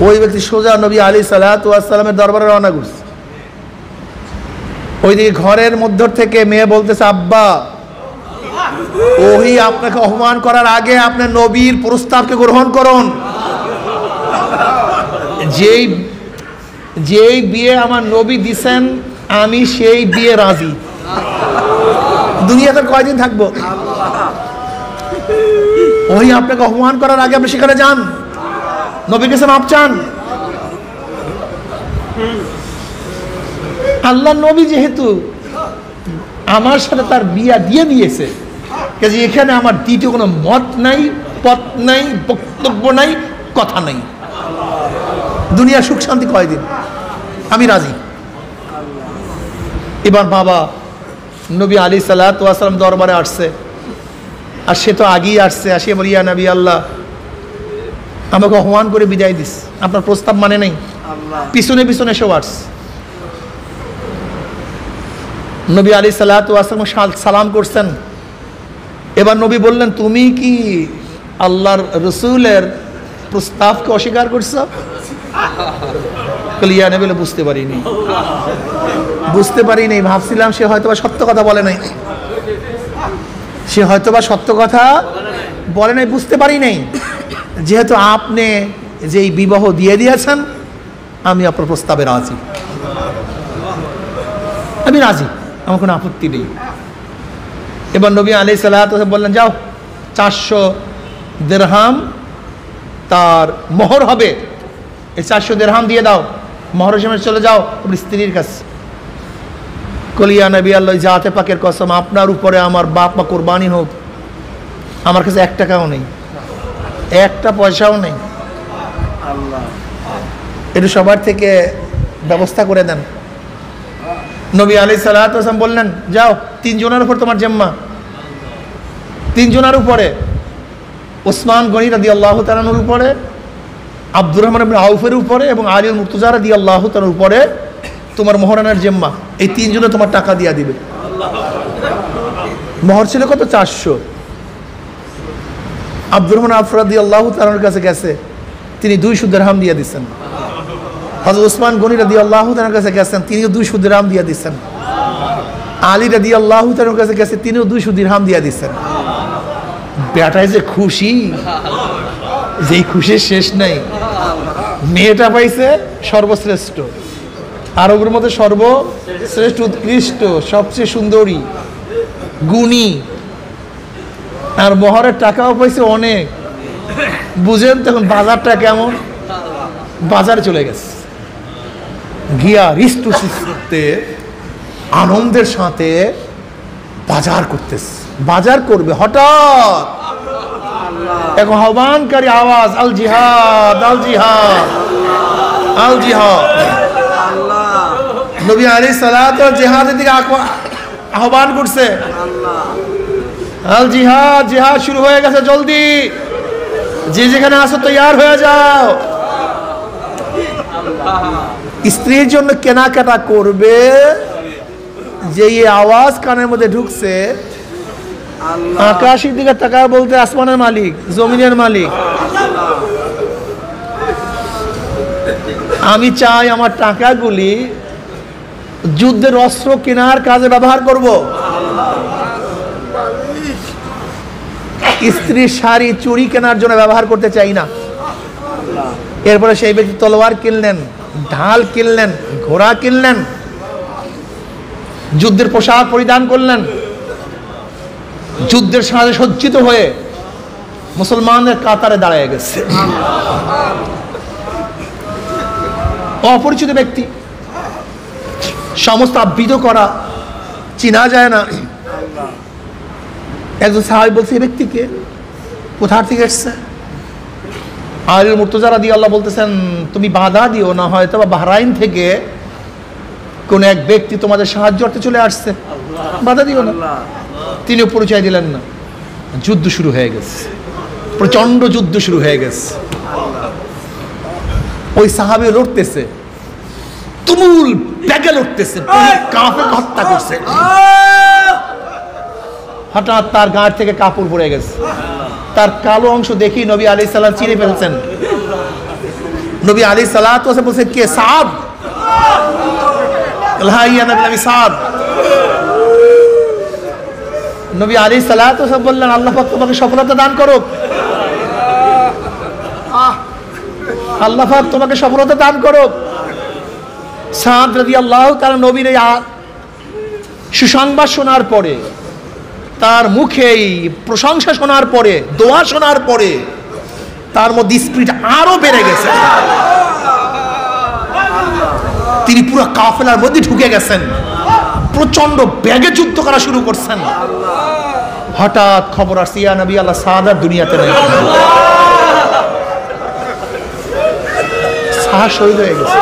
ওই ব্যক্তি সোজা নবী আলাইহিস সালাতু ওয়াস সালামের দরবারে রওনা করছে। ওইদিকে ঘরের মধ্য থেকে মেয়ে বলতেছে, আব্বা ওহি আপনাকে অপমান করার আগে আপনার নবীর প্রস্তাবকে গ্রহণ করুন। যেই বিয়ে আমার নবী দিছেন আমি সেই বিয়ে রাজি। দুনিয়াতে কয়দিন থাকবো? ওহি আপনাকে অপমান করার আগে আপনি সেখানে যান, নবীর কাছে মাপ চান। আল্লাহ নবী যেহেতু আমার সাথে তার বিয়া দিয়ে দিয়েছে, কাজে এখানে আমার দ্বিতীয় কোনো মত নাই, পথ নাই, বক্তব্য নাই, কথা নাই। দুনিয়ার সুখ শান্তি কয়দিন, আমি রাজি। এবার বাবা নবী আলাইহিস সালাতু ওয়াস সালাম দরবারে আসছে, আর সে তো আগেই আসছে। আসিয়ে বলি, ইয়া নবী আল্লাহ, আমাকে অপমান করে বিদায় দিস, আপনার প্রস্তাব মানে নাই। পিছনে পিছনে এসেও আসছে। নবী আলাইহিস সালাতু ওয়াস সালাম সালাম করছেন। এবার নবী বললেন, তুমি কি আল্লাহর রসুলের প্রস্তাবকে অস্বীকার করছো? ইয়া নবী, বুঝতে পারিনি, ভাবছিলাম সে হয়তো সত্য কথা বলে নাই, বুঝতে পারি নাই। যেহেতু আপনি যেই বিবাহ দিয়ে দিয়েছেন আমি আপনার প্রস্তাবে রাজি, আমি রাজি, আমার কোনো আপত্তি নেই। এবার নবী আলাইহিস সালাতু ওয়াস সালাম বললেন, যাও 400 দিরহাম তার মোহর হবে, এই 400 দিরহাম দিয়ে দাও, মোহর হিসেবে চলে যাও তোমার স্ত্রীর কাছে। কলিয়া নবী আল্লাহ, জাতে পাকের কসম, আপনার উপরে আমার বাপ মা কোরবানি হোক, আমার কাছে 1 টাকাও নেই, 1টা পয়সাও নেই। এটা সবার থেকে ব্যবস্থা করে দেন। নবী আলাইহিস সালাতু ওয়াস সালাম বললেন, যাও 3 জনের উপর তোমার জিম্মা। 3 জনের উপরে, ওসমান গনি রাদিয়াল্লাহু তাআলার উপরে, আব্দুর রহমান ইবনে আউফের উপরে এবং আলী মুর্তজা রাদিয়াল্লাহু তাআলার উপরে তোমার মোহরানার জিম্মা। এই 3 জনে তোমার টাকা দিয়া দিবে। মোহর ছিল কত? 400। আব্দুর রহমান আউফ রাদিয়াল্লাহু তাআলার কাছে গেছে, তিনি 200 দিরহাম দিয়ে দিচ্ছেন। হযরত ওসমান গনি রাদিয়াল্লাহু তাআলার কাছে গেছেন, তিনিও 200 দিরহাম দিয়ে দিচ্ছেন। আলী রাদিয়াল্লাহু তাআলার কাছে গেছে, তিনিও 200 দিরহাম দিয়ে দিচ্ছেন। বেটায় যে খুশি, যেই খুশির শেষ নাই। মেয়েটা পাইছে সর্বশ্রেষ্ঠ, আরবের মধ্যে সর্বশ্রেষ্ঠ, উৎকৃষ্ট, সবচেয়ে সুন্দরী, গুণী, আর মোহরের টাকাও পাইছে অনেক। বুঝেন তখন বাজারটা কেমন? বাজারে চলে গেছে, গিয়া হৃষ্টপুষ্টে আনন্দের সাথে বাজার করতেছে। বাজার করবে, হঠাৎ এক আহ্বানকারী আওয়াজ, আল জিহাদ, আল জিহাদ, আল জিহাদ। নবী আলাইহিস সালাতু ওয়াস জিহাদের দিকে আহ্বান করছে, আল্লাহ আল জিহাদ, জিহাদ শুরু হয়ে গেছে, জলদি যে যেখানে আসো তৈয়ার হয়ে যাও। স্ত্রীর জন্য কেনাকাটা করবে, যে এই আওয়াজ কানের মধ্যে ঢুকছে, আল্লাহ আকাশের দিকে তাকায় বলতে আসমানের মালিক, জমিনের মালিক, আমি চাই আমার টাকাগুলি যুদ্ধের অস্ত্র কেনার কাজে ব্যবহার করব। স্ত্রীর শাড়ি চুড়ি কেনার জন্য ব্যবহার করতে চাই না। এরপরে সেই ব্যক্তি তলোয়ার কিনলেন, ঢাল কিনলেন, ঘোড়া কিনলেন, যুদ্ধের পোশাক পরিধান করলেন, যুদ্ধের সাজে সজ্জিত হয়ে মুসলমানদের কাতারে দাঁড়িয়ে গেছে। অপরিচিত ব্যক্তি, সমস্ত আবৃত করা, চিনা যায় না। একজন সাহাবী বলছে, এই ব্যক্তিকে কোথা থেকে এসছে? আলী মুর্তজা রাদিয়াল্লাহু বলতেছেন, তুমি বাধা দিও না, হয়তো বা বাহরাইন থেকে কোন এক ব্যক্তি তোমাদের সাহায্যার্থে চলে আসছে, বাধা দিও না। তিনিও পরিচয় দিলেন না। যুদ্ধ শুরু হয়ে গেছে, প্রচন্ড যুদ্ধ শুরু হয়ে গেছে। ওই সাহাবী লড়তেছে, তুমুল বেগে লড়তেছে, কাফেরকে হত্যা করছে। হঠাৎ তার গাঁট থেকে কাপড় পড়ে গেছে, তার কালো অংশ দেখি নবী আলাইহিস সালাম চিনে ফেলছেন। নবী আলাইহিস সালাতু ওয়াস সালাম বলছে, কে? সাদ। ইয়া নবী, আমি সাদ। নবী আলাইহিস সালাতু ওয়াস সালাম বললেন, আল্লাহ পাক তোমাকে সফলতা দান করুক, আল্লাহ পাক তোমাকে সফলতা দান করুক। সাদ রাদিয়াল্লাহু তাআলা নবীর এই সুসংবাদ শোনার পরে, তার মুখেই প্রশংসা শোনার পরে, দোয়া শোনার পরে তার মধ্যে স্পিরিট আরো বেড়ে গেছে। তিনি পুরো কাফেলার মধ্যে ঢুকে গেছেন, প্রচন্ড বেগে যুদ্ধ করা শুরু করছেন। হঠাৎ খবর আসছে, ইয়া নবী আল্লাহ, সাদার দুনিয়াতে নেই। সাহা শহীদ হয়ে গেছে।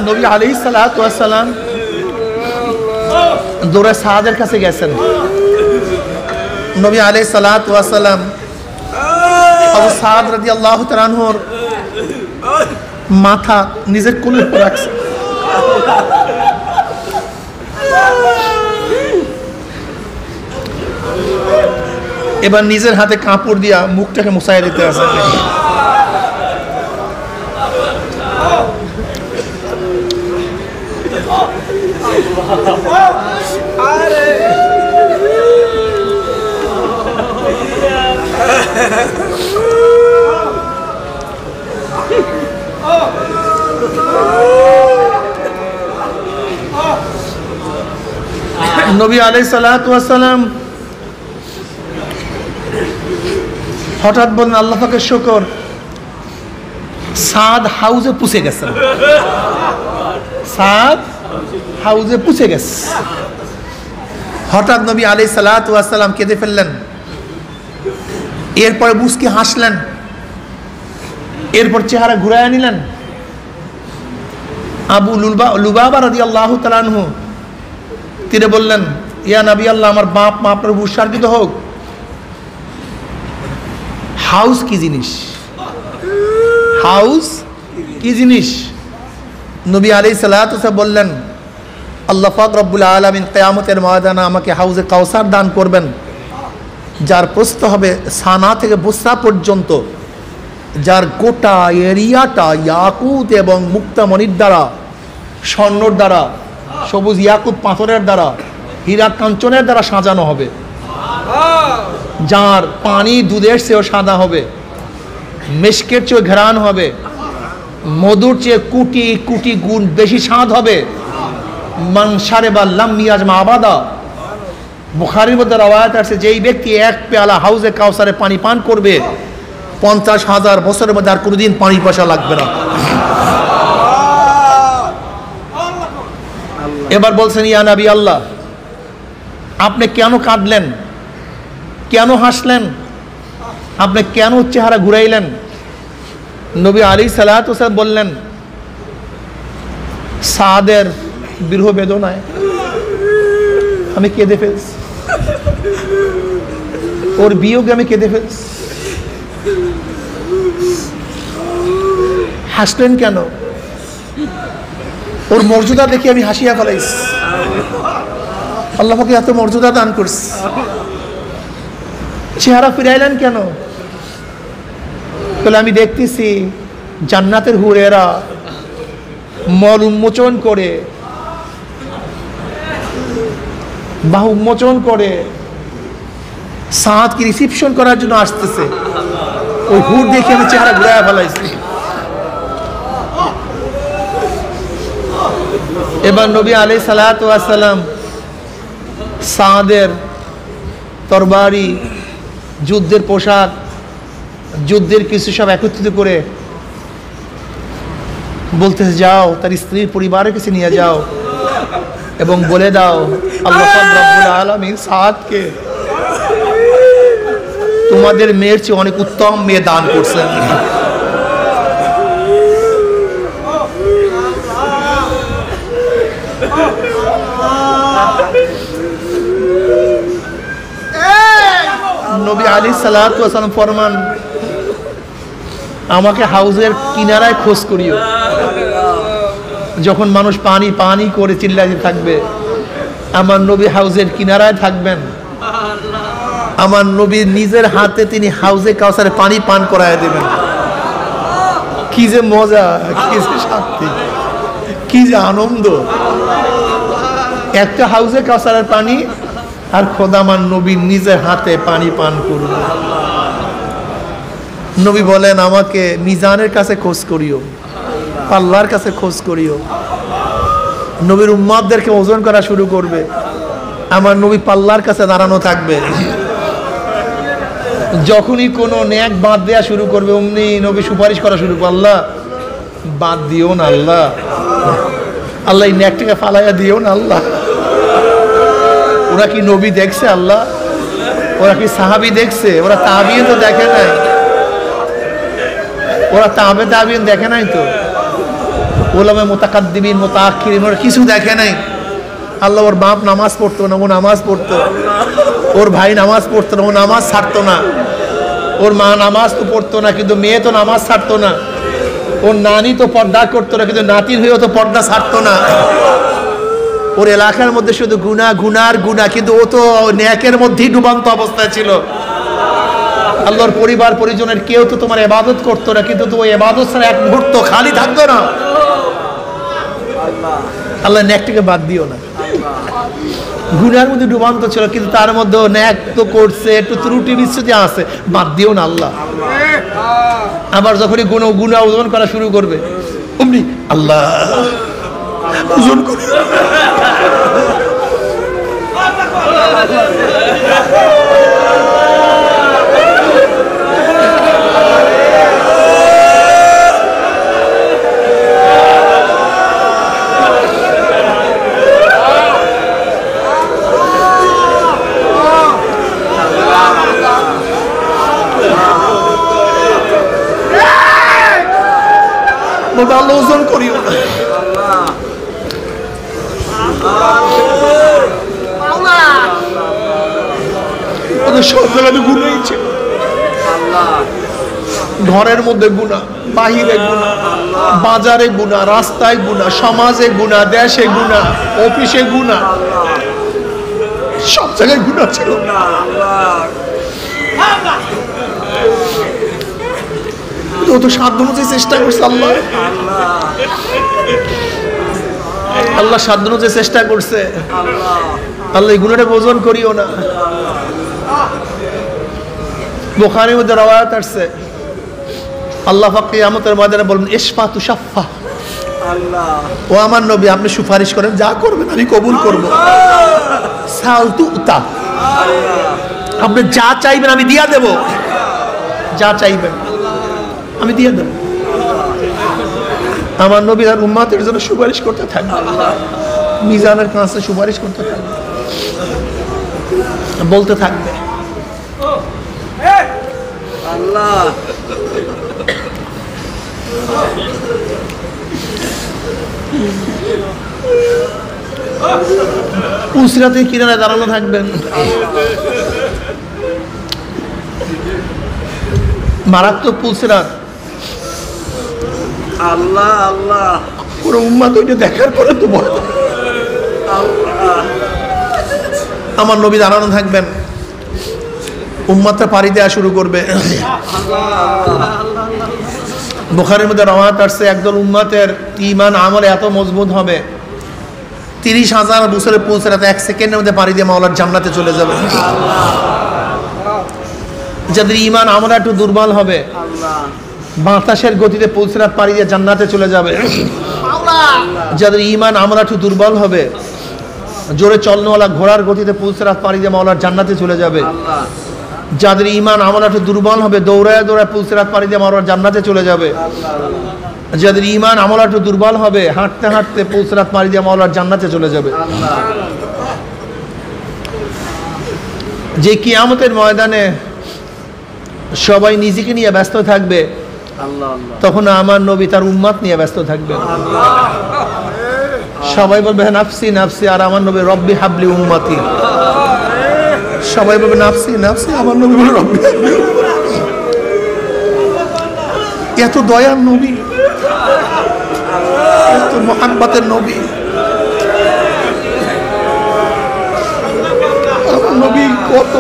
নবী আলাইহিস সালাতু ওয়াস সালাম দৌড়ে সাদের কাছে গেছেন। নবী আলাইহিস সালাতু ওয়াস সালাম হযরত সাদ রাদিয়াল্লাহু তাআলা আনহুর মাথা নিজের কোলে রাখছেন। এবার নিজের হাতে কাপড় দিয়া মুখটাকে মুছাইয়া দিতে আছে। নবী আলাইহিস সালাতু ওয়াস সালাম হঠাৎ বললেন, আল্লাহ পাকের শুকর, সাদ হাউজে পুষে গেছেন। সাদ হাউজে পুষে গেছে। হঠাৎ নবী আলাইহিস সালাতু ওয়াস সালাম কেঁদে ফেললেন। এরপরে মুস্কি হাসলেন, এরপর চেহারা ঘুরায় নিলেন। আবু লুবাবা রাদিয়াল্লাহু তাআলা আনহু তিনি বললেন, ইয়া নবী আল্লাহ, আমার বাপ মা আপনার উৎসর্গিত হোক। হাউস কি জিনিস? হাউস কি জিনিস? নবী আলাইহিস সালাতু ওয়াস সালাম বললেন, আল্লাহ পাক রব্বুল আলামিন কিয়ামতের ময়দানে আমাকে হাউজে কাউসার দান করবেন, যার প্রস্থ হবে সানা থেকে বুসরা পর্যন্ত, যার গোটা এরিয়াটা ইয়াকুত এবং মুক্তামণির দ্বারা, স্বর্ণর দ্বারা, সবুজ ইয়াকুত পাথরের দ্বারা, হীরা কাঞ্চনের দ্বারা সাজানো হবে, যার পানি দুধের চেয়েও সাদা হবে, মেশকের চেয়েও ঘ্রাণ হবে, মধুর চেয়ে কোটি কোটি গুণ বেশি স্বাদ হবে। মান শারিবা লাম ইয়াজমা আবাদা, বুখারীর মধ্যে রওয়ায়াত আছে, যেই ব্যক্তি এক পেয়ালা হাউজে কাউসারে পানি পান করবে 50,000 বছরের মধ্যে আর কোনোদিন পানি পয়সা লাগবে না। এবার বলছেন, ইয়া নবী আল্লাহ, আপনি কেন কাঁদলেন, কেন হাসলেন, আপনি কেন চেহারা ঘুরাইলেন? নবী আলী সালাত ওসালাম বললেন, সাদের বিরহ বেদনায় আমি কেঁদে ফেলছি, ওর বিয়োগে আমি কেঁদে ফেলছি। হাসলেন কেন? ওর মর্যাদা দেখে আমি হাসিয়া ফেলাইছি। আল্লাহ পাক এত মর্যাদা দান করছে, চেহারা ফিরাইলেন কেন? বলে আমি দেখতেছি জান্নাতের হুরেরা মল উন্মোচন করে, বাহু উন্মোচন করে সাদকে রিসিপশন করার জন্য আসতেছে। ওই হুর দেখে আমি চেহারা ঘুরাইয়া ফেলাইছি। এবার নবী আলাইহিস সালাতু ওয়াস সালাম সাদের তরবারি, যুদ্ধের পোশাক, যুদ্ধের কিছু সব একত্রিত করে বলতেছে, যাও তার স্ত্রীর পরিবারের কাছে নিয়ে যাও এবং বলে দাও আল্লাহ পাক রব্বুল আলামিন সাদকে তোমাদের মেয়ের চেয়ে অনেক উত্তম মেয়ে দান করছেন। নবী আলাইহিস সালাতু ওয়াস সালাম ফরমান, আমাকে হাউজের কিনারায় খোঁজ করিও। যখন মানুষ পানি পানি করে চিল্লাতে থাকবে, আমার নবী হাউজের কিনারায় থাকবেন। আমার নবী নিজের হাতে তিনি হাউজে কাউসারে পানি পান করায় দেবেন। কি যে মজা, কি যে শান্তি, কি যে আনন্দ! একটা হাউজে কাউসারের পানি, আর খোদা আমার নবী নিজের হাতে পানি পান করবে। নবী বলেন, আমাকে মিজানের কাছে খোঁজ করিও, পাল্লার কাছে খোঁজ করিও। নবীর উম্মতদেরকে ওজন করা শুরু করবে, আমার নবী পাল্লার কাছে দাঁড়ানো থাকবে। যখনই কোনো ন্যাক বাদ দেওয়া শুরু করবে, অমনি নবী সুপারিশ করা শুরু করবে, আল্লাহ বাদ দিও না, আল্লাহ আল্লাহ এই ন্যাকটাকে ফালাইয়া দিও না আল্লাহ। ওরা কি নবী দেখছে আল্লাহ? ওরা কি সাহাবি দেখছে? ওরা তাবিঈন তো দেখে নাই, ওরা তাবিঈন দেখে নাই তো, উলামা মুতাকাদ্দিমিন মুতাআখিরিন ওরা কিছু দেখে নাই। আল্লাহ ওর বাপ নামাজ পড়তো না, ও নামাজ পড়তো। ওর ভাই নামাজ পড়তো না, ও নামাজ ছাড়তো না। ওর মা নামাজ তো পড়তো না, কিন্তু মেয়ে তো নামাজ ছাড়তো না। ওর নানি তো পর্দা করতো না, কিন্তু নাতির হয়েও তো পর্দা ছাড়তো না। ওর এলাকার মধ্যে শুধু গুনাহ গুনার গুনাহ, কিন্তু ও তো ন্যাকের মধ্যেই ডুবান্ত অবস্থায় ছিল। আল্লাহর পরিবার পরিজনের কেউ তো তোমার ইবাদত করতো না, কিন্তু তো ওই ইবাদত ছাড়া এক মুহূর্ত খালি থাকতো না। আল্লাহ ন্যাকটাকে বাদ দিও না। গুনার মধ্যে ডুবান্ত ছিল, কিন্তু তার মধ্যে ন্যাক তো করছে, একটু ত্রুটি বিচ্যুতি আছে, বাদ দিও না আল্লাহ। আবার যখনই গুনাহ ওজন করা শুরু করবে, অমনি আল্লাহ ওজন করি। আল্লাহ ওজন করিও না। সব জায়গাতে গুনাই ছিল, ঘরের মধ্যে গুনাহ, বাহিরে গুনাহ, বাজারে গুনাহ, রাস্তায় গুনাহ, সমাজে গুনাহ, দেশে গুনাহ, অফিসে গুনাহ, সব জায়গায় গুনাহ ছিল। ও তো সাধ্য অনুযায়ী চেষ্টা করছে। আল্লাহ সাধ্য অনুযায়ী চেষ্টা করছে। আল্লাহ এই গুনাহটাকে ওজন করিও না। বুখারীর মধ্যে রওয়ায়াত আছে, আল্লাহ পাক কিয়ামতের ময়দানে বলবেন, ইশফা তুশাফা, ও আমার নবী আপনি সুপারিশ করেন, যা করবেন আমি কবুল করব। সাল তুতা, আপনি যা চাইবেন আমি দিয়া দেব, যা চাইবেন আমি দিয়ে দেব। আমার নবী আর উম্মতের জন্য সুপারিশ করতে থাকবে, মিজানের কাছে সুপারিশ করতে থাকবে, বলতে থাকবে। পুলসিরাতে কিনারে দাঁড়ানো থাকবেন, মারাত্মক পুলসিরাত। আল্লাহ আল্লাহ পুরো উম্মাত ওইটা দেখার পরে তো বড় আমার নবী দাঁড়ানো থাকবেন, উম্মাতটা পাড়ি দেওয়া শুরু করবে। বুখারীর মধ্যে রওয়ায়াত আসছে, একদল উম্মাতের ঈমান আমল এত মজবুত হবে 30,000 বছরের পুলসিরাত 1 সেকেন্ডের মধ্যে পাড়ি দিয়ে মাওলার জান্নাতে চলে যাবে। যাদের ঈমান আমল একটু দুর্বল হবে বাতাসের গতিতে পুলসিরাত পাড়ি দিয়ে জান্নাতে চলে যাবে। যাদের ঈমান আমল একটু দুর্বল হবে জোরে চলনওয়ালা ঘোড়ার গতিতে পুলসিরাত পাড়ি দিয়ে মাওলার জান্নাতে চলে যাবে। যাদের ঈমান আমল একটু দুর্বল হবে দৌড়ায় দৌড়ায় পুলসিরাত পাড়ি দিয়ে মাওলার জান্নাতে চলে যাবে। যাদের ঈমান আমল একটু দুর্বল হবে হাঁটতে হাঁটতে পুলসিরাত পাড়ি দিয়ে মাওলার জান্নাতে চলে যাবে। যে কিয়ামতের ময়দানে সবাই নিজেকে নিয়ে ব্যস্ত থাকবে তখন আমার নবী তার উম্মত নিয়ে ব্যস্ত থাকবেন। সবাই বলবে নাফসি নাফসি, আর আমার নবী রব্বি হাবলি উম্মতি। সবাই বলবে নাফসি নাফসি, আমার নবী বলে রব্বি হাবলি উম্মতি। এত দয়ার নবী, এত মুহাব্বতের নবী, আমার নবী কত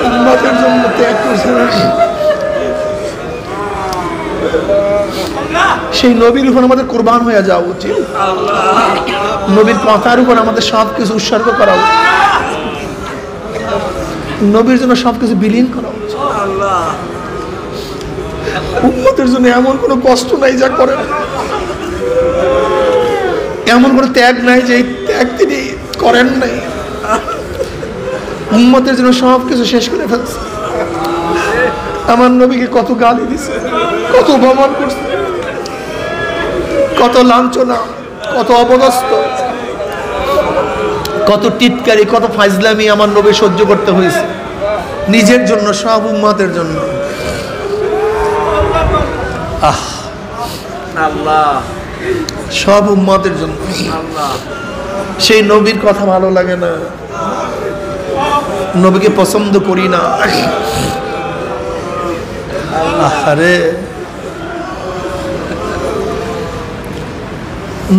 উম্মতের জন্য ত্যাগ করেছেন। সেই নবীর উপর আমাদের কুরবান হয়ে যাওয়া উচিত, নবীর কথার উপর আমাদের সবকিছু উৎসর্গ করা উচিত, নবীর জন্য সবকিছু বিলীন করা উচিত। উম্মতের জন্য এমন কোনো কষ্ট নাই যা করেন, এমন কোনো ত্যাগ নাই যে ত্যাগ তিনি করেন নাই। উম্মতের জন্য সবকিছু শেষ করে ফেলছে। আমার নবীকে কত গালি দিছে, কত অপমান করছে, কত লাঞ্ছনা, কত অপদস্থ, কত টিটকারি, কত ফাজলামি আমার নবী সহ্য করতে হয়েছে নিজের জন্য, সব উম্মতের জন্য। আল্লাহ সব উম্মতের জন্য। সেই নবীর কথা ভালো লাগে না, নবীকে পছন্দ করি না। আরে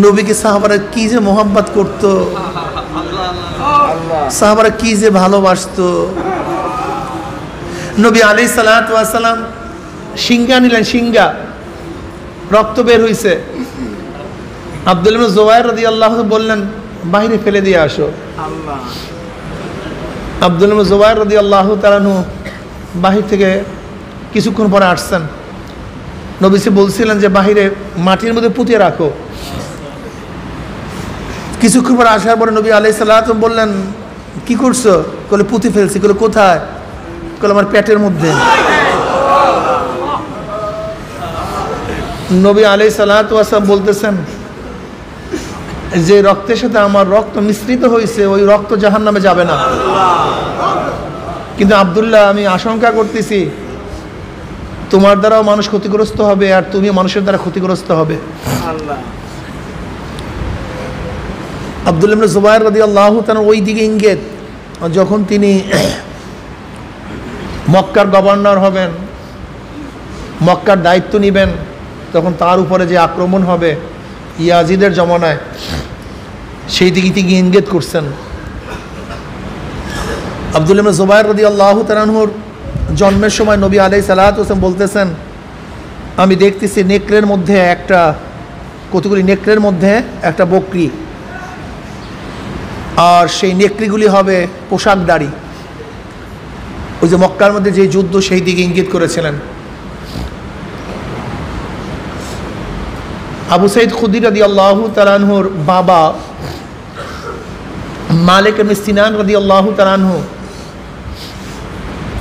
নবীকে সাহাবারা কি যে মোহাব্বত করতো, সাহাবারা কি যে ভালোবাসতো। নবী আলাইহিস সালাতু ওয়াস সালাম সিংহা নিলেন, সিংহা রক্ত বের হইছে। আব্দুল্লাহ ইবনে জুবাইর রাদিয়াল্লাহু আনহু বললেন বাইরে ফেলে দিয়ে আসো। আব্দুল্লাহ ইবনে জুবাইর রাদিয়াল্লাহু তাআলা আনহু বাহির থেকে কিছুক্ষণ পরে আসছেন। নবীজি বলছিলেন যে বাহিরে মাটির মধ্যে পুঁতে রাখো। কিছুক্ষণ পরে আসার পরে নবী আলাইহিস সালাতু বললেন কি করছো? বলে পুঁতে ফেলছি। বলে কোথায়? বলে আমার পেটের মধ্যে। নবী আলাইহিস সালাতু ওয়াসাল্লাম বলতেছেন যে রক্তের সাথে আমার রক্ত মিশ্রিত হয়েছে ওই রক্ত জাহান্নামে যাবে না। কিন্তু আব্দুল্লাহ আমি আশঙ্কা করতেছি তোমার দ্বারাও মানুষ ক্ষতিগ্রস্ত হবে আর তুমি মানুষের দ্বারা ক্ষতিগ্রস্ত হবে। আব্দুল্লাহ ইবনে জুবাইর রাদিয়াল্লাহু তাআলা ওই দিকে ইঙ্গিত, যখন তিনি মক্কার গভর্নর হবেন, মক্কার দায়িত্ব নেবেন, তখন তার উপরে যে আক্রমণ হবে ইয়াজিদের জমানায়, সেই দিকে তিনি ইঙ্গিত করছেন। আব্দুল্লাহ ইবনে জুবাইর রাদিয়াল্লাহু তাআলার জন্মের সময় নবী আলাইহিস সালাতু ওয়াস সালাম বলতেছেন আমি দেখতেছি নেকড়ের মধ্যে একটা, কতগুলি নেকড়ের মধ্যে একটা বকরি, আর সেই নেকড়িগুলি হবে পোশাকধারী। ওই যে মক্কার মধ্যে যে যুদ্ধ সেই দিকে ইঙ্গিত করেছিলেন। আবু সাঈদ খুদরি রাদিয়াল্লাহু তাআলা আনহুর বাবা মালিক ইবনে সিনান রাদিয়াল্লাহু তাআলা আনহু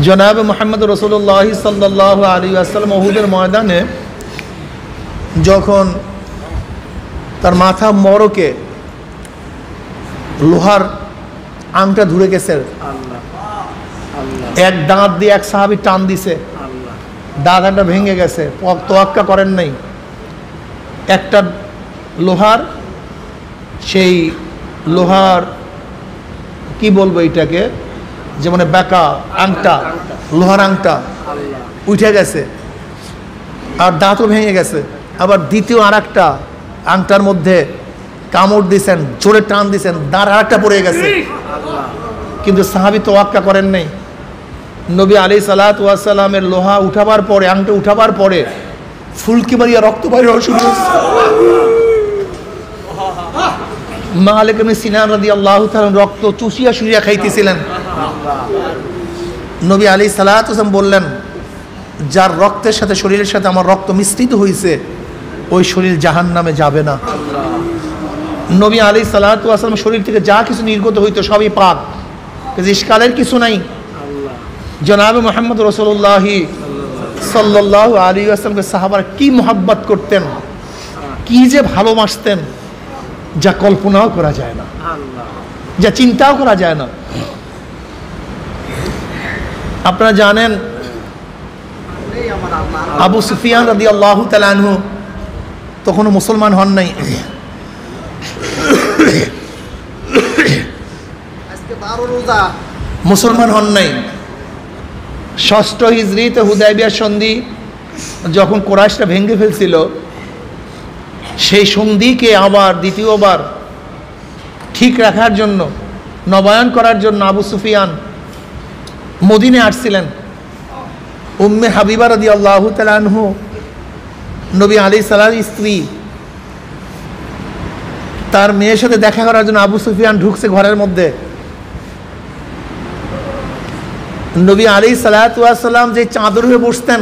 জনাব মুহাম্মদ রাসূলুল্লাহ সাল্লাল্লাহু আলাইহি ওয়াসাল্লাম উহুদের ময়দানে যখন তার মাথা মরকে লোহার আংটা ধরে গেছে, এক দাঁত দিয়ে এক সাহাবী টান দিছে, দাঁতটা ভেঙে গেছে, তোয়াক্কা করেন নাই, একটা লোহার সেই লোহার কি বলবো এটাকে, যেমন বেকা আংটা, লোহার আংটা আল্লাহ উঠে গেছে আর দাঁতও ভেঙে গেছে। আবার দ্বিতীয় আর একটা আংটার মধ্যে কামড় দিছেন, জোরে টান দিছেন, দাঁড় আর একটা পড়ে গেছে। আল্লাহ কিন্তু সাহাবী তোয়াক্কা করেন নাই। নবী আলাইহিস সালাতু ওয়াস সালামের লোহা উঠাবার পরে, আংটা উঠাবার পরে ফুলকি মারিয়া রক্ত বাইর হওয়া শুরু হয়েছে। মালিক ইবনে সিনান রাদিয়াল্লাহু তাআলা রক্ত চুষিয়া শুষিয়া খাইতেছিলেন। নবী আলাইহিস সালাতু ওয়াস সালাম বললেন, যার রক্তের সাথে শরীরের সাথে আমার রক্ত মিশ্রিত হয়েছে ওই শরীর জাহান্নামে যাবে না। নবী আলাইহিস সালাতু ওয়াস সালাম শরীর থেকে যা কিছু নির্গত হইতো সবই পাক, ইশকালের কিছু নাই। আল্লাহ জনাবে মুহাম্মদ রাসূলুল্লাহ সাল্লাল্লাহু আলাইহি ওয়াসাল্লামকে সাহাবারা কি মোহাব্বত করতেন, কি যে ভালোবাসতেন, যা কল্পনাও করা যায় না, আল্লাহ যা চিন্তাও করা যায় না। আপনারা জানেন এই আমার আল্লাহ আবু সুফিয়ান রাদিয়াল্লাহু তাআলা আনহু তখনও মুসলমান হন নাই। আজকে 12 রোজা মুসলমান হন নাই। ষষ্ঠ হিজরিতে হুদায়বিয়ার সন্ধি যখন কুরাইশরা ভেঙে ফেলছিল, সেই সন্ধিকে আবার দ্বিতীয়বার ঠিক রাখার জন্য, নবায়ন করার জন্য আবু সুফিয়ান মদিনে আসছিলেন। উম্মে হাবিবা রাদিয়াল্লাহু তাআলা আনহু নবী আলাইহিস সালামের স্ত্রী, তার মেয়ের সাথে দেখা করার জন্য আবু সুফিয়ান ঢুকছে ঘরের মধ্যে। নবী আলাইহিস সালাতু ওয়াস সালাম যে চাদর হয়ে বসতেন,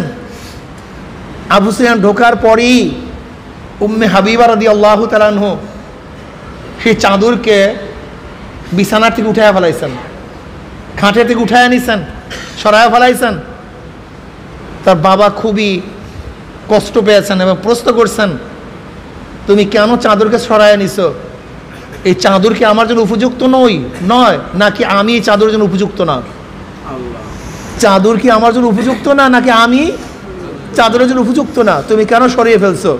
আবু সুফিয়ান ঢোকার পরই উম্মে হাবিবা রাদিয়াল্লাহু তাআলা আনহু সেই চাদরকে বিছানার থেকে উঠায় ফেলাইছেন, খাটের থেকে উঠায় নিছেন, সরায় ফেলাইছেন। তার বাবা খুবই কষ্ট পেয়েছেন এবং প্রশ্ন করছেন, তুমি কেন চাদরকে সরায় নিছো? এই চাদর কি আমার জন্য উপযুক্ত নয়, নাকি আমি এই চাদরের জন্য উপযুক্ত না? আল্লাহ চাদর কি আমার জন্য উপযুক্ত না, নাকি আমি চাদরের জন্য উপযুক্ত না? তুমি কেন সরিয়ে ফেলছো?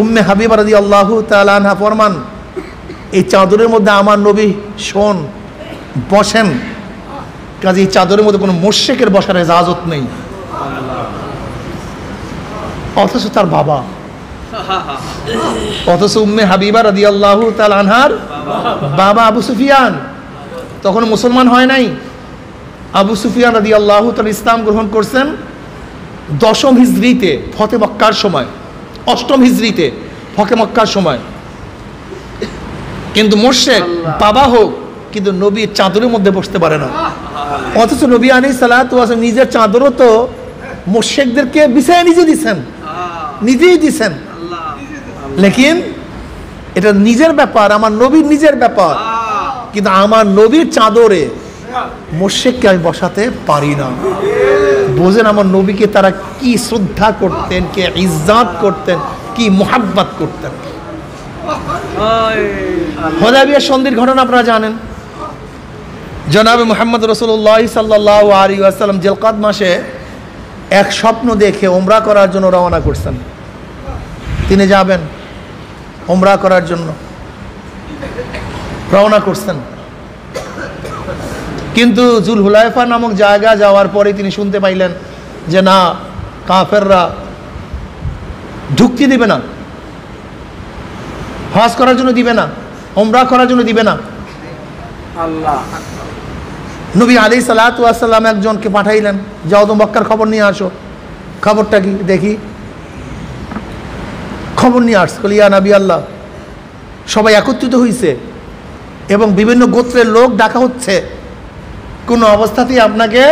উম্মে হাবিবা রাদিয়াল্লাহু তাআলা আনহা ফরমান, এই চাদরের মধ্যে আমার নবী শোন বসেন, কাজে এই চাদরের মধ্যে কোনো মুশরিকের বসার ইজাজত নেই। অথচ তার বাবা, অথচ উম্মে হাবিবা রাদিয়াল্লাহু তাআলা আনহার বাবা আবু সুফিয়ান তখন মুসলমান হয় নাই। আবু সুফিয়ান রাদিয়াল্লাহু তাআলা ইসলাম গ্রহণ করছেন 10ম হিজরিতে ফতে মক্কার সময়, 8ম হিজরিতে ফতে মক্কার সময়। কিন্তু মুশরিক বাবা হোক, কিন্তু নবীর চাদরের মধ্যে বসতে পারে না। অথচ নবী আলাইহিস সালাতু ওয়াস সালাম নিজের চাদরও তো মুশরিকদেরকে বিছায় নিজে দিচ্ছেন, নিজেই দিচ্ছেন। আল্লাহ লেকিন এটা নিজের ব্যাপার, আমার নবীর নিজের ব্যাপার, কিন্তু আমার নবীর চাদরে মুশরিককে আমি বসাতে পারি না। বোঝেন আমার নবীকে তারা কি শ্রদ্ধা করতেন, কি ইজ্জত করতেন, কি মুহাব্বত করতেন। হুদায়বিয়ার সন্ধির ঘটনা আপনারা জানেন। জনাবে মুহাম্মদ রাসূলুল্লাহ সাল্লাল্লাহু আলাইহি ওয়াসাল্লাম জিলকাদ মাসে এক স্বপ্ন দেখে উমরা করার জন্য রওনা করছেন। তিনি যাবেন উমরা করার জন্য, রওনা করছেন। কিন্তু জুলহুলাইফা নামক জায়গা যাওয়ার পরে তিনি শুনতে পাইলেন যে না, কাফেররা ঢুকতে দিবে না, হজ করার জন্য দিবে না, উমরা করার জন্য দিবে না। আল্লাহ নবী আলাইহিস সালাতু ওয়াস সালাম একজনকে পাঠাইলেন, যাও তো মক্কার খবর নিয়ে আসো। খবরটা কি দেখি, খবর নিয়ে আসছে। ইয়া নবী আল্লাহ, সবাই একত্রিত হয়েছে এবং বিভিন্ন গোত্রের লোক ডাকা হচ্ছে, কোনো অবস্থাতেই আপনাকে,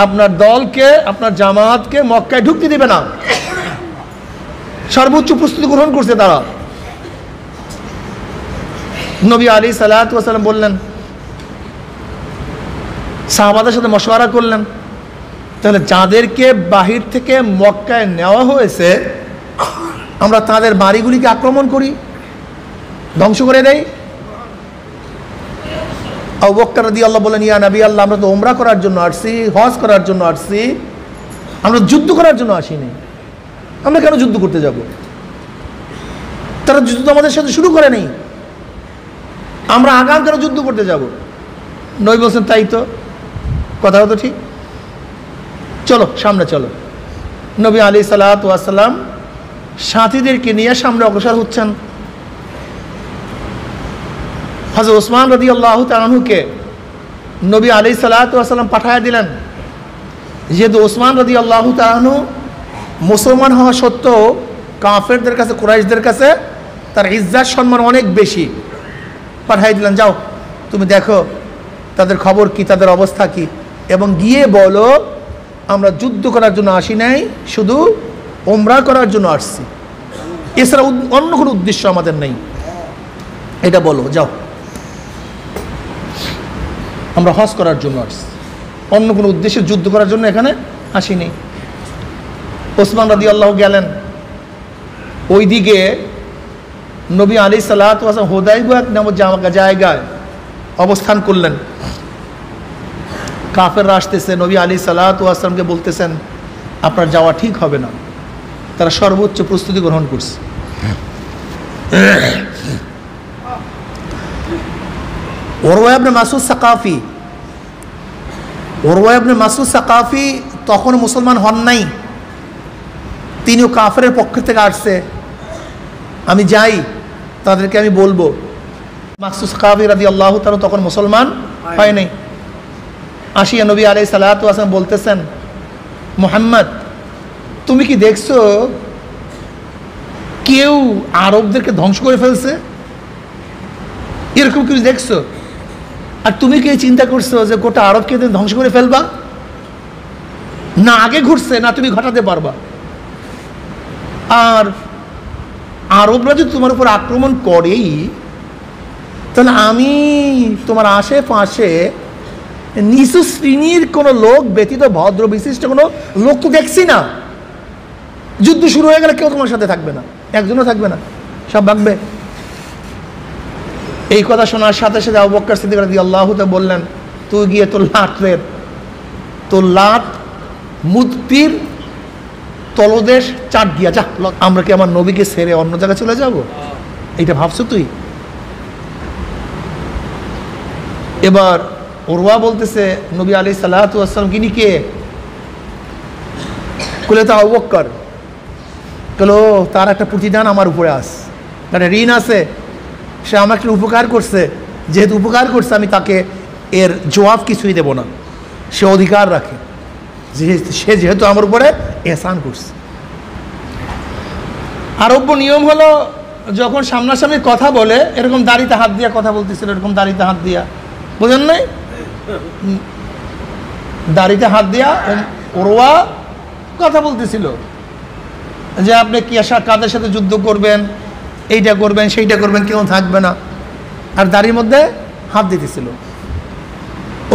আপনার দলকে, আপনার জামাতকে মক্কায় ঢুকতে দিবে না। সর্বোচ্চ প্রস্তুতি গ্রহণ করছে তারা। নবী আলাইহিস সালাতু ওয়াস সালাম বললেন, সাহাবাদের সাথে মশওয়ারা করলেন, তাহলে যাদেরকে বাহির থেকে মক্কায় নেওয়া হয়েছে আমরা তাদের বাড়িগুলিকে আক্রমণ করি, ধ্বংস করে দেই। আবু বকর রাদিয়াল্লাহু বলেন, ইয়া নবী আল্লাহ, আমরা তো উমরা করার জন্য আসছি, হজ করার জন্য আসছি, আমরা যুদ্ধ করার জন্য আসিনি। আমরা কেন যুদ্ধ করতে যাব? তারা যুদ্ধ আমাদের সাথে শুরু করে নেই, আমরা আগাম কেন যুদ্ধ করতে যাব? নবী বলছেন তাই তো, কথা তো ঠিক, চলো সামনে চলো। নবী আলাইহিসসালাতু ওয়াসসালাম সাথীদেরকে নিয়ে সামনে অগ্রসর হচ্ছেন। হযরত ওসমান রাদিয়াল্লাহু তাআলা আনহুকে নবী আলাইহিসসালাতু ওয়াসসালাম পাঠায় দিলেন। যেহেতু ওসমান রাদিয়াল্লাহু তাআলা আনহু মুসলমান হওয়া সত্ত্বেও কাফেরদের কাছে, কুরাইশদের কাছে তার ইজ্জত সম্মান অনেক বেশি, পাঠাই দিলেন, যাও তুমি দেখো তাদের খবর কি, তাদের অবস্থা কি, এবং গিয়ে বলো আমরা যুদ্ধ করার জন্য আসি নাই, শুধু ওমরা করার জন্য আসছি, এছাড়া অন্য কোনো উদ্দেশ্য আমাদের নেই, এটা বলো, যাও আমরা হজ করার জন্য আসছি, অন্য কোনো উদ্দেশ্যে যুদ্ধ করার জন্য এখানে আসিনি। ওসমান রাদিয়াল্লাহু গেলেন ওইদিকে। নবী আলাইহিসসালাতু ওয়াসসালাম হুদাইবিয়া নামক জায়গায় অবস্থান করলেন। কাফেররা আসতেছে, নবী আলাইহিসসালাতু ওয়াসসালামকে বলতেছেন আপনার যাওয়া ঠিক হবে না। তারা সর্বোচ্চ প্রস্তুতি গ্রহণ করছে। উরওয়া ইবনে মাসউদ সাকাফি তখন মুসলমান হন নাই, তিনিও কাফেরের পক্ষ থেকে আসছে। আমি যাই, তাদেরকে আমি বলবো। মাসউদ সাকাফি রাদিয়াল্লাহু তাআলা তখন মুসলমান হয় নাই। আসিয়া নবী আলাইহিসসালাতু ওয়াসসালাম বলতেছেন, মুহাম্মদ তুমি কি দেখছো কেউ আরবদেরকে ধ্বংস করে ফেলছে? এরকম কিছু দেখছো? আর তুমি কি চিন্তা করছো যে গোটা আরবকে তুমি ধ্বংস করে ফেলবা? না আগে ঘটছে, না তুমি ঘটাতে পারবা। আর আরবরা যদি তোমার উপর আক্রমণ করেই, তাহলে আমি তোমার আশেপাশে নিচু শ্রেণীর কোনো লোক ব্যতীত ভদ্র বিশিষ্ট কোনো লোক তো দেখছি না। যুদ্ধ শুরু হয়ে গেলে কেউ তোমার সাথে থাকবে না, একজনও থাকবে না, সব ভাগবে। এই কথা শোনার সাথে সাথে আবু বকর সিদ্দিক রাদিয়াল্লাহু তাআলা বললেন, তুই গিয়ে তোর লাত মুদপির তলদেশ চাট দিয়া যা। আমরা কি আমার নবীকে ছেড়ে অন্য জায়গায় চলে যাব? এইটা ভাবছো তুই? এবার উরওয়া বলতেছে নবী আলাইহিসসালাতু ওয়াসসালাম কিনি কে? বলে তো আবু বকর। বললো তার একটা প্রতিদান আমার উপরে একটা ঋণ আছে, সে আমাকে উপকার করছে, যেহেতু উপকার করছে আমি তাকে এর জবাব কিছুই দেব না, সে অধিকার রাখে, সে যেহেতু আমার উপরে এহসান করছে। আরব্য নিয়ম হলো যখন সামনাসামনি কথা বলে এরকম দাড়িতে হাত দিয়া কথা বলতেছিল, এরকম দাড়িতে হাত দিয়া, বুঝেন নাই? দাড়িতে হাত দিয়া উরওয়া কথা বলতেছিল যে আপনি কি কাদের সাথে যুদ্ধ করবেন, এইটা করবেন, সেইটা করবেন, কেউ থাকবে না, আর দাড়ির মধ্যে হাত দিতেছিল।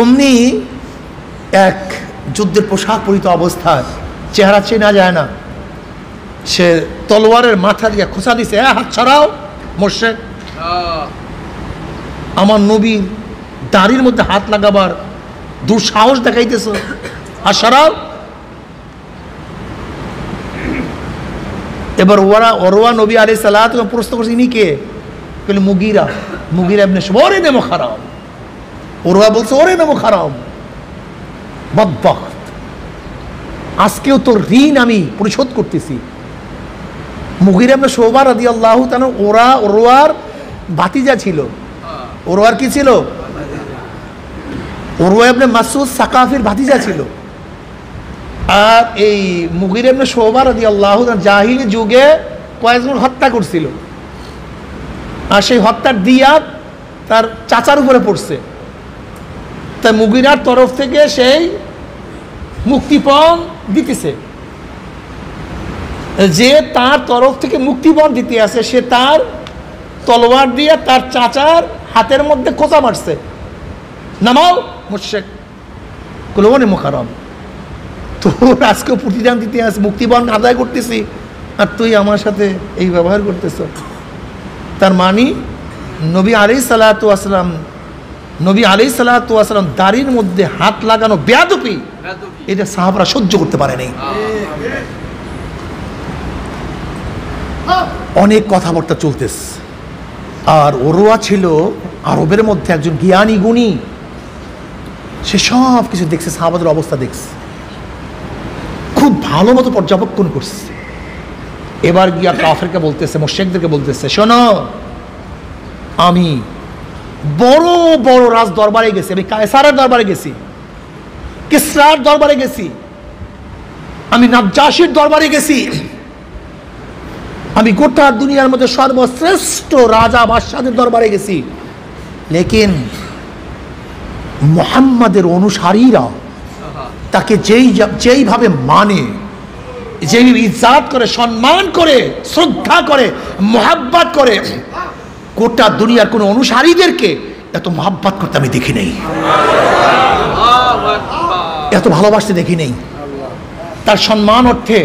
অমনি এক যুদ্ধের পোশাক পরিত অবস্থায়, চেহারা চেনা যায় না, সে তলোয়ারের মাথা দিয়ে খোঁচা দিছে, হাত ছাড়াও মোর্শেক, আমার নবীর দাড়ির মধ্যে হাত লাগাবার দুঃসাহস দেখাইতেছ, আর সরাও। এবার ওরওয়া নবী আলাইহিসসালাতু ওয়াসসালাম প্রশ্ন করছে ইনি কে? বলে মুগীরা ইবনে শুবা। ওরে নাম খারাম। ওরওয়া বলছে ওরে নাম খারাম, বদবখত, আজকেও তোর ঋণ আমি পরিশোধ করতেছি। মুগীরা ইবনে শুবা রাদিয়াল্লাহু তাআলা ওরওয়ার ভাতিজা ছিল। ওরওয়ার কি ছিল? উরওয়া ইবনে মাসউদ সাকাফির ভাতিজা ছিল। আর এই মুগীরা ইবনে শুবা রাদিয়াল্লাহু তাআলা জাহিলি যুগে কয়েকজন হত্যা করছিল, আর সেই হত্যার দিয়া তার চাচার উপরে পড়ছে। তাই মুগীরার তরফ থেকে সেই মুক্তিপণ দিতেছে, যে তার তরফ থেকে মুক্তিপণ দিতে আছে সে তার তলোয়ার দিয়ে তার চাচার হাতের মধ্যে খোঁচা মারছে, নামাও মুশরিক, কুলওয়ানি মুখারম, তোর আজকে প্রতিদান দিতে আছে, মুক্তিপণ আদায় করতেছি, আর তুই আমার সাথে এই ব্যবহার করতেছ। তার মানে নবী আলাইহিসসালাতু ওয়াসসালাম দাড়ির মধ্যে হাত লাগানো বেয়াদবি, এটা সাহাবারা সহ্য করতে পারে নাই। অনেক কথাবার্তা চলতেছে, আর ওরওয়া ছিল আরবের মধ্যে একজন জ্ঞানী গুণী, সে সব কিছু দেখছে, সাহাবাদের অবস্থা দেখছে, খুব ভালো মতো পর্যবেক্ষণ করছে। এবার গিয়া কাফেরকে বলতেছে, মুশরিকদেরকে বলতেছে, শোনো, আমি বড় বড় রাজ দরবারে গেছি, আমি কায়সারের দরবারে গেছি, কিসরার দরবারে গেছি, আমি নাজ্জাশির দরবারে গেছি, আমি গোটা দুনিয়ার মধ্যে সর্বশ্রেষ্ঠ রাজা বাদশাদের দরবারে গেছি, লেকিন মুহাম্মাদের অনুসারীরা তাকে যেইভাবে মানে, যেই ইজ্জত করে, সম্মান করে, শ্রদ্ধা করে, মোহাব্বত করে, গোটা দুনিয়ার কোন অনুসারীদেরকে এত মোহাব্বত করতে আমি দেখি নেই, এত ভালোবাসতে দেখি নেই। তার সম্মান অর্থে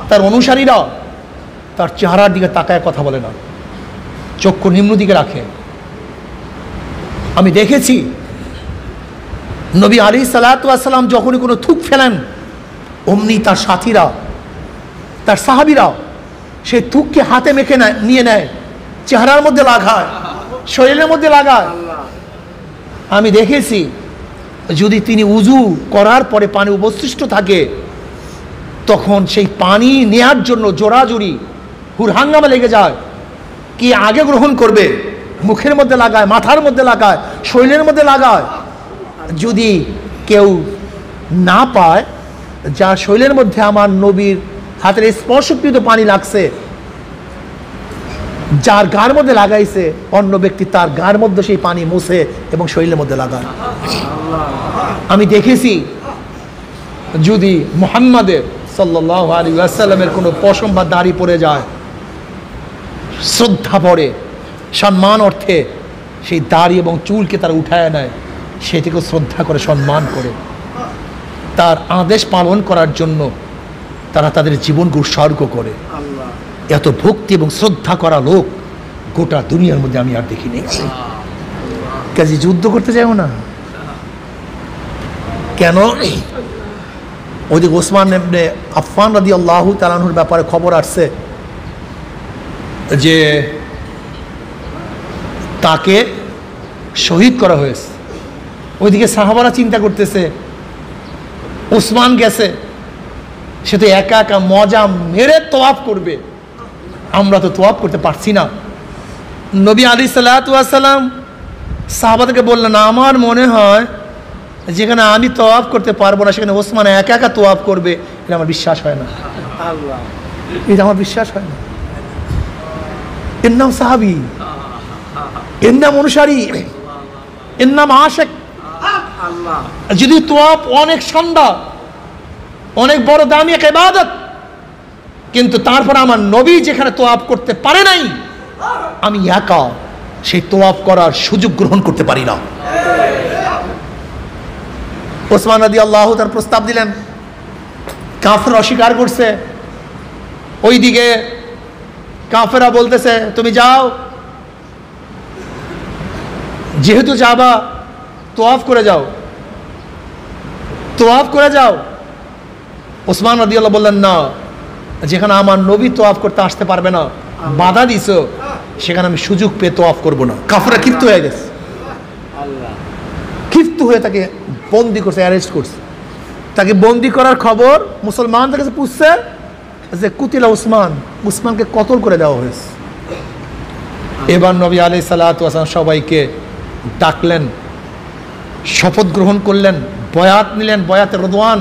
তার অনুসারীরা তার চেহারার দিকে তাকায় কথা বলে না, চক্ষু নিম্ন দিকে রাখে। আমি দেখেছি নবী আলাইহিস সালাতু ওয়াস সালাম যখনই কোনো থুক ফেলেন, অমনি তার সাথীরা, তার সাহাবীরা সেই থুককে হাতে মেখে নিয়ে নেয়, চেহারার মধ্যে লাগায়, শরীরের মধ্যে লাগায়। আমি দেখেছি যদি তিনি উজু করার পরে পানি অবশিষ্ট থাকে, তখন সেই পানি নেয়ার জন্য জোরাজুরি হুরহাঙ্গামা লেগে যায়। কি আগে গ্রহণ করবে, মুখের মধ্যে লাগায়, মাথার মধ্যে লাগায়, শরীরের মধ্যে লাগায়। যদি কেউ না পায় যার শরীরের মধ্যে আমার নবীর হাতের স্পর্শকৃত পানি লাগছে, যার গার মধ্যে লাগাইছে, অন্য ব্যক্তি তার গার মধ্যে সেই পানি মুছে এবং শরীরের মধ্যে লাগায়। আমি দেখেছি যদি মুহাম্মাদের সাল্লাল্লাহু আলাইহি ওয়াসাল্লামের কোনো পশম বা দাড়ি পড়ে যায়, শ্রদ্ধা পড়ে, সম্মান অর্থে সেই দাড়ি এবং চুলকে তারা উঠায় নেয়, সেটিকে শ্রদ্ধা করে, সম্মান করে, তার আদেশ পালন করার জন্য তারা তাদের জীবনকে উৎসর্গ করে। এত ভক্তি এবং শ্রদ্ধা করা লোক গোটা দুনিয়ার মধ্যে আমি আর দেখিনি। কাজে যুদ্ধ করতে যাও না কেন? ওইদিকে ওসমান ইবনে আফফান রাদিয়াল্লাহু তাআলা আনহুর ব্যাপারে খবর আসছে যে তাকে শহীদ করা হয়েছে। ওইদিকে সাহাবারা চিন্তা করতেছে, ওসমান গেছে, সে তো একা একা মজা মেরে তোয়াফ করবে, আমরা তো তোয়াফ করতে পারছি না। নবী আলাইহিস সালাতু ওয়াস সালাম সাহাবাদেরকে বললেন, আমার মনে হয় যেখানে আমি তোয়াফ করতে পারবো না, সেখানে ওসমান একা একা তোয়াফ করবে, এটা আমার বিশ্বাস হয় না, এটা আমার বিশ্বাস হয় না। এর নাম সাহাবী, এর নাম অনুসারী, এর নাম আশিক। যদি তোয়াফ অনেক সন্ধ্যা, অনেক বড় দামি এক ইবাদত, কিন্তু তারপর আমার নবী যেখানে তোয়াফ করতে পারে নাই, আমি একা সেই তোয়াফ করার সুযোগ গ্রহণ করতে পারি না। ওসমান রাদিয়াল্লাহু তার প্রস্তাব দিলেন, কাফের অস্বীকার করছে। ওইদিকে কাফেরা বলতেছে, তুমি যাও, যেহেতু যাবা তোয়াফ করে যাও, তোয়াফ করে যাও। ওসমান রাদিয়াল্লাহু বললেন, না, যেখানে আমার নবী তোয়াফ করতে আসতে পারবে না, বাধা দিছো, সেখানে আমি সুযোগ পেয়ে তোয়াফ করবো না। কাফেররা ক্ষিপ্ত হয়ে গেছে, ক্ষিপ্ত হয়ে তাকে বন্দি করছে, অ্যারেস্ট করছে। তাকে বন্দি করার খবর মুসলমানদের কাছে পুষছে যে কুতিলা উসমান, উসমানকে কতল করে দেওয়া হয়েছে। এবার নবী আলাইহিস সালাতু ওয়াস সালাম সবাইকে ডাকলেন, শপথ গ্রহণ করলেন, বয়াত নিলেন, বয়াতে রিদওয়ান,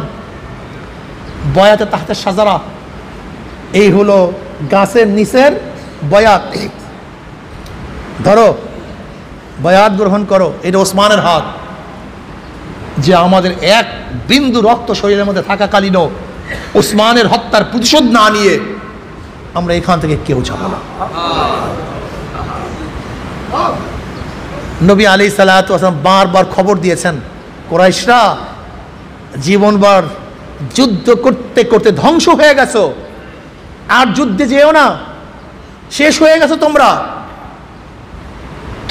বয়াতে তাহতে সাজারা। এই হলো গাছের নিচের বয়াত। ধরো, বয়াত গ্রহণ করো। এটা ওসমানের হাত, যে আমাদের এক বিন্দু রক্ত শরীরের মধ্যে থাকাকালীনও ওসমানের হত্যার প্রতিশোধ না নিয়ে আমরা এখান থেকে কেউ যাব না। নবী আলাইহিস সালাতু ওয়াস সালাম বারবার খবর দিয়েছেন, কুরাইশরা জীবনভর যুদ্ধ করতে করতে ধ্বংস হয়ে গেছো, আর যুদ্ধে যেও না, শেষ হয়ে গেছো তোমরা,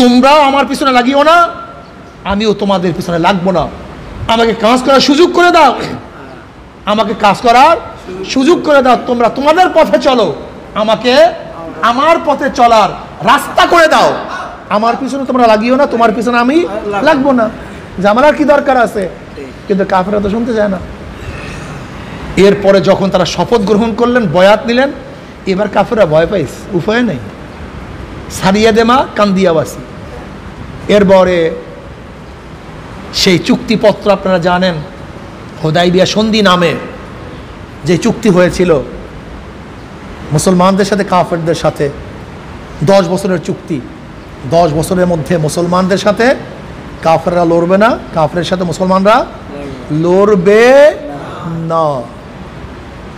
তোমরাও আমার পিছনে লাগিও না, আমিও তোমাদের পিছনে লাগবো না। আমাকে কাজ করার সুযোগ করে দাও, আমাকে কাজ করার সুযোগ করে দাও। তোমরা তোমাদের পথে চলো, আমাকে আমার পথে চলার রাস্তা করে দাও। আমার পিছনে তোমরা লাগিও না, তোমার পিছনে আমি লাগবো না, ঝামেলার কি দরকার আছে? কিন্তু কাফেররা তো শুনতে চায় না। এরপরে যখন তারা শপথ গ্রহণ করলেন, বয়াত নিলেন, এবার কাফেররা ভয় পাইছে, উপায় নেই, সারিয়া দেমা কান্দিয়াবাসী। এরপরে সেই চুক্তিপত্র আপনারা জানেন, হুদাইবিয়া সন্ধি নামে যে চুক্তি হয়েছিল মুসলমানদের সাথে কাফেরদের সাথে, 10 বছরের চুক্তি। 10 বছরের মধ্যে মুসলমানদের সাথে কাফেররা লড়বে না, কাফেরের সাথে মুসলমানরা লড়বে না,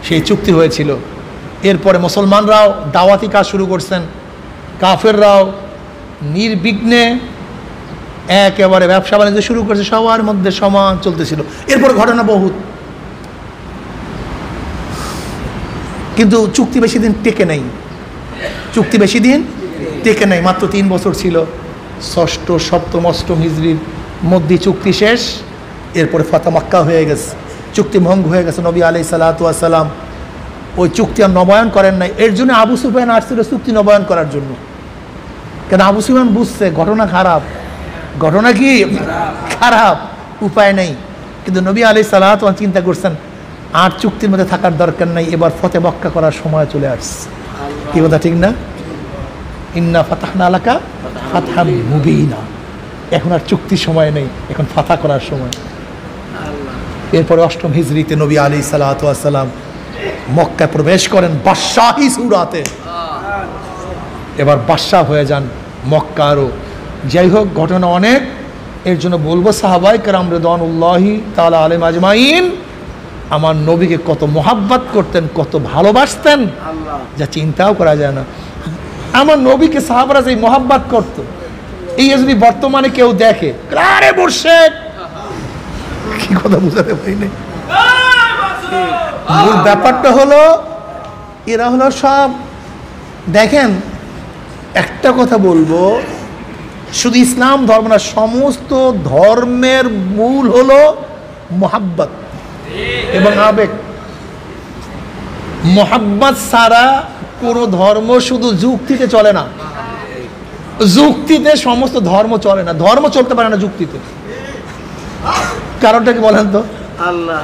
সেই চুক্তি হয়েছিল। এরপরে মুসলমানরাও দাওয়াতি কাজ শুরু করছেন, কাফেররাও নির্বিঘ্নে একেবারে ব্যবসা বাণিজ্য শুরু করেছে, সবার মধ্যে সমান চলতেছিল। এরপর ঘটনা বহুত, কিন্তু চুক্তি বেশি দিন টেকে নাই, চুক্তি বেশি দিন টেকে নাই, মাত্র 3 বছর ছিল। 6ষ্ঠ, 7ম, 8ম হিজরির মধ্যে চুক্তি শেষ। এরপরে ফাতহ মক্কা হয়ে গেছে, চুক্তি ভঙ্গ হয়ে গেছে। নবী আলাইহিস সালাতু ওয়াস সালাম ওই চুক্তি আর নবায়ন করেন নাই। এর জন্য আবু সুফিয়ান আসছিল চুক্তি নবায়ন করার জন্য, কেন আবু সুফিয়ান বুঝছে ঘটনা খারাপ, ঘটনা কি খারাপ, উপায় নেই। কিন্তু নবী আলাইহিস সালাতু ওয়াস চিন্তা করছেন আর চুক্তির মধ্যে থাকার দরকার নাই, এবার ফতেহ মক্কা করার সময় চলে আসছে। কি কথা ঠিক না? ইন্না ফাতাহনা লাকা ফাতহাম মুবিনা, এখন আর চুক্তির সময় নেই, এখন ফাতহ করার সময়। এরপরে 8ম হিজরিতে নবী আলাইহিস সালাতু ওয়াস সালাম মক্কায় প্রবেশ করেন বাদশাহী সূরাতে, এবার বাদশাহ হয়ে যান মক্কারও। যাই হোক, ঘটনা অনেক, এর জন্য বলবো সাহাবায়ে কেরাম রিদওয়ানুল্লাহি তাআলা আলাইহিম আজমাইন আমার নবীকে কত মোহাব্বত করতেন, কত ভালোবাসতেন, যা চিন্তাও করা যায় না। আমার নবীকে সাহাবারা যে মোহাব্বত করত, এই যদি বর্তমানে কেউ দেখে, আরে মুর্শিদ, কি কথা বুঝাতে পারি না। মূল ব্যাপারটা হলো এরা হলো সব, দেখেন একটা কথা বলবো, শুধু ইসলাম ধর্ম না, সমস্ত ধর্মের মূল হলো মোহাব্বত এবং আবেগ। মোহাব্বত ছাড়া কোনো ধর্ম শুধু যুক্তিতে চলে না, যুক্তিতে সমস্ত ধর্ম চলে না, ধর্ম চলতে পারে না যুক্তিতে। কারণটা কি বলেন তো? আল্লাহ,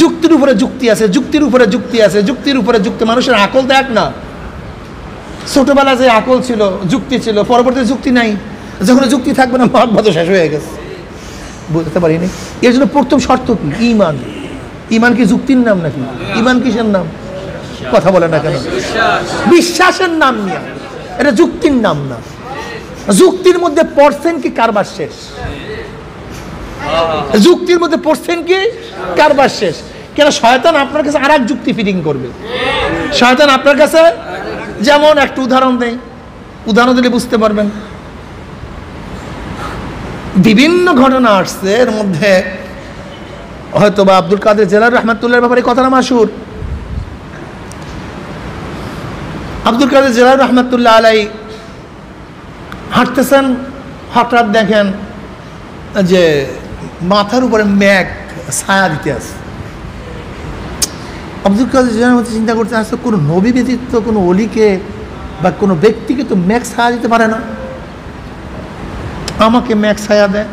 যুক্তির উপরে যুক্তি আছে, যুক্তির উপরে যুক্তি আছে, যুক্তির উপরে যুক্তি। মানুষের আকল তো এক না, ছোটবেলা যে আকল ছিল, যুক্তি ছিল, পরবর্তীতে যুক্তি নাই, যখন যুক্তি থাকবে না মহাব্বত শেষ হয়ে গেছে। বুঝতে পারিনি। এর জন্য প্রথম শর্ত কি? ঈমান। ঈমান কি যুক্তির নাম নাকি? ঈমান কিসের নাম? কথা বলে না কেন? বিশ্বাসের নাম নিয়ে, এটা যুক্তির নাম না। যুক্তির মধ্যে পড়ছেন কি কারবার শেষ, যুক্তির মধ্যে পড়ছেন কি কারবার শেষ। কেন? শয়তান আপনার কাছে আর এক যুক্তি ফিটিং করবে। শয়তান আপনার কাছে, যেমন একটু উদাহরণ দেয়, উদাহরণ দিলে বুঝতে পারবেন। বিভিন্ন ঘটনা আসছে, এর মধ্যে হয়তো বা আব্দুল কাদের জিলানী রাহমাতুল্লাহর ব্যাপারে কথাটা মাশহুর। আব্দুল কাদের জিলানী রাহমাতুল্লাহ আলাইহি হাঁটতেছেন, হঠাৎ দেখেন যে মাথার উপরে মেঘ ছায়া দিতে আছে। আব্দুল কাদের জিলানী চিন্তা করতে আসছে, কোনো নবী ব্যতীত কোনো অলিকে বা কোনো ব্যক্তিকে তো মেঘ ছায়া দিতে পারে না, আমাকে মেঘ ছায়া দেয়,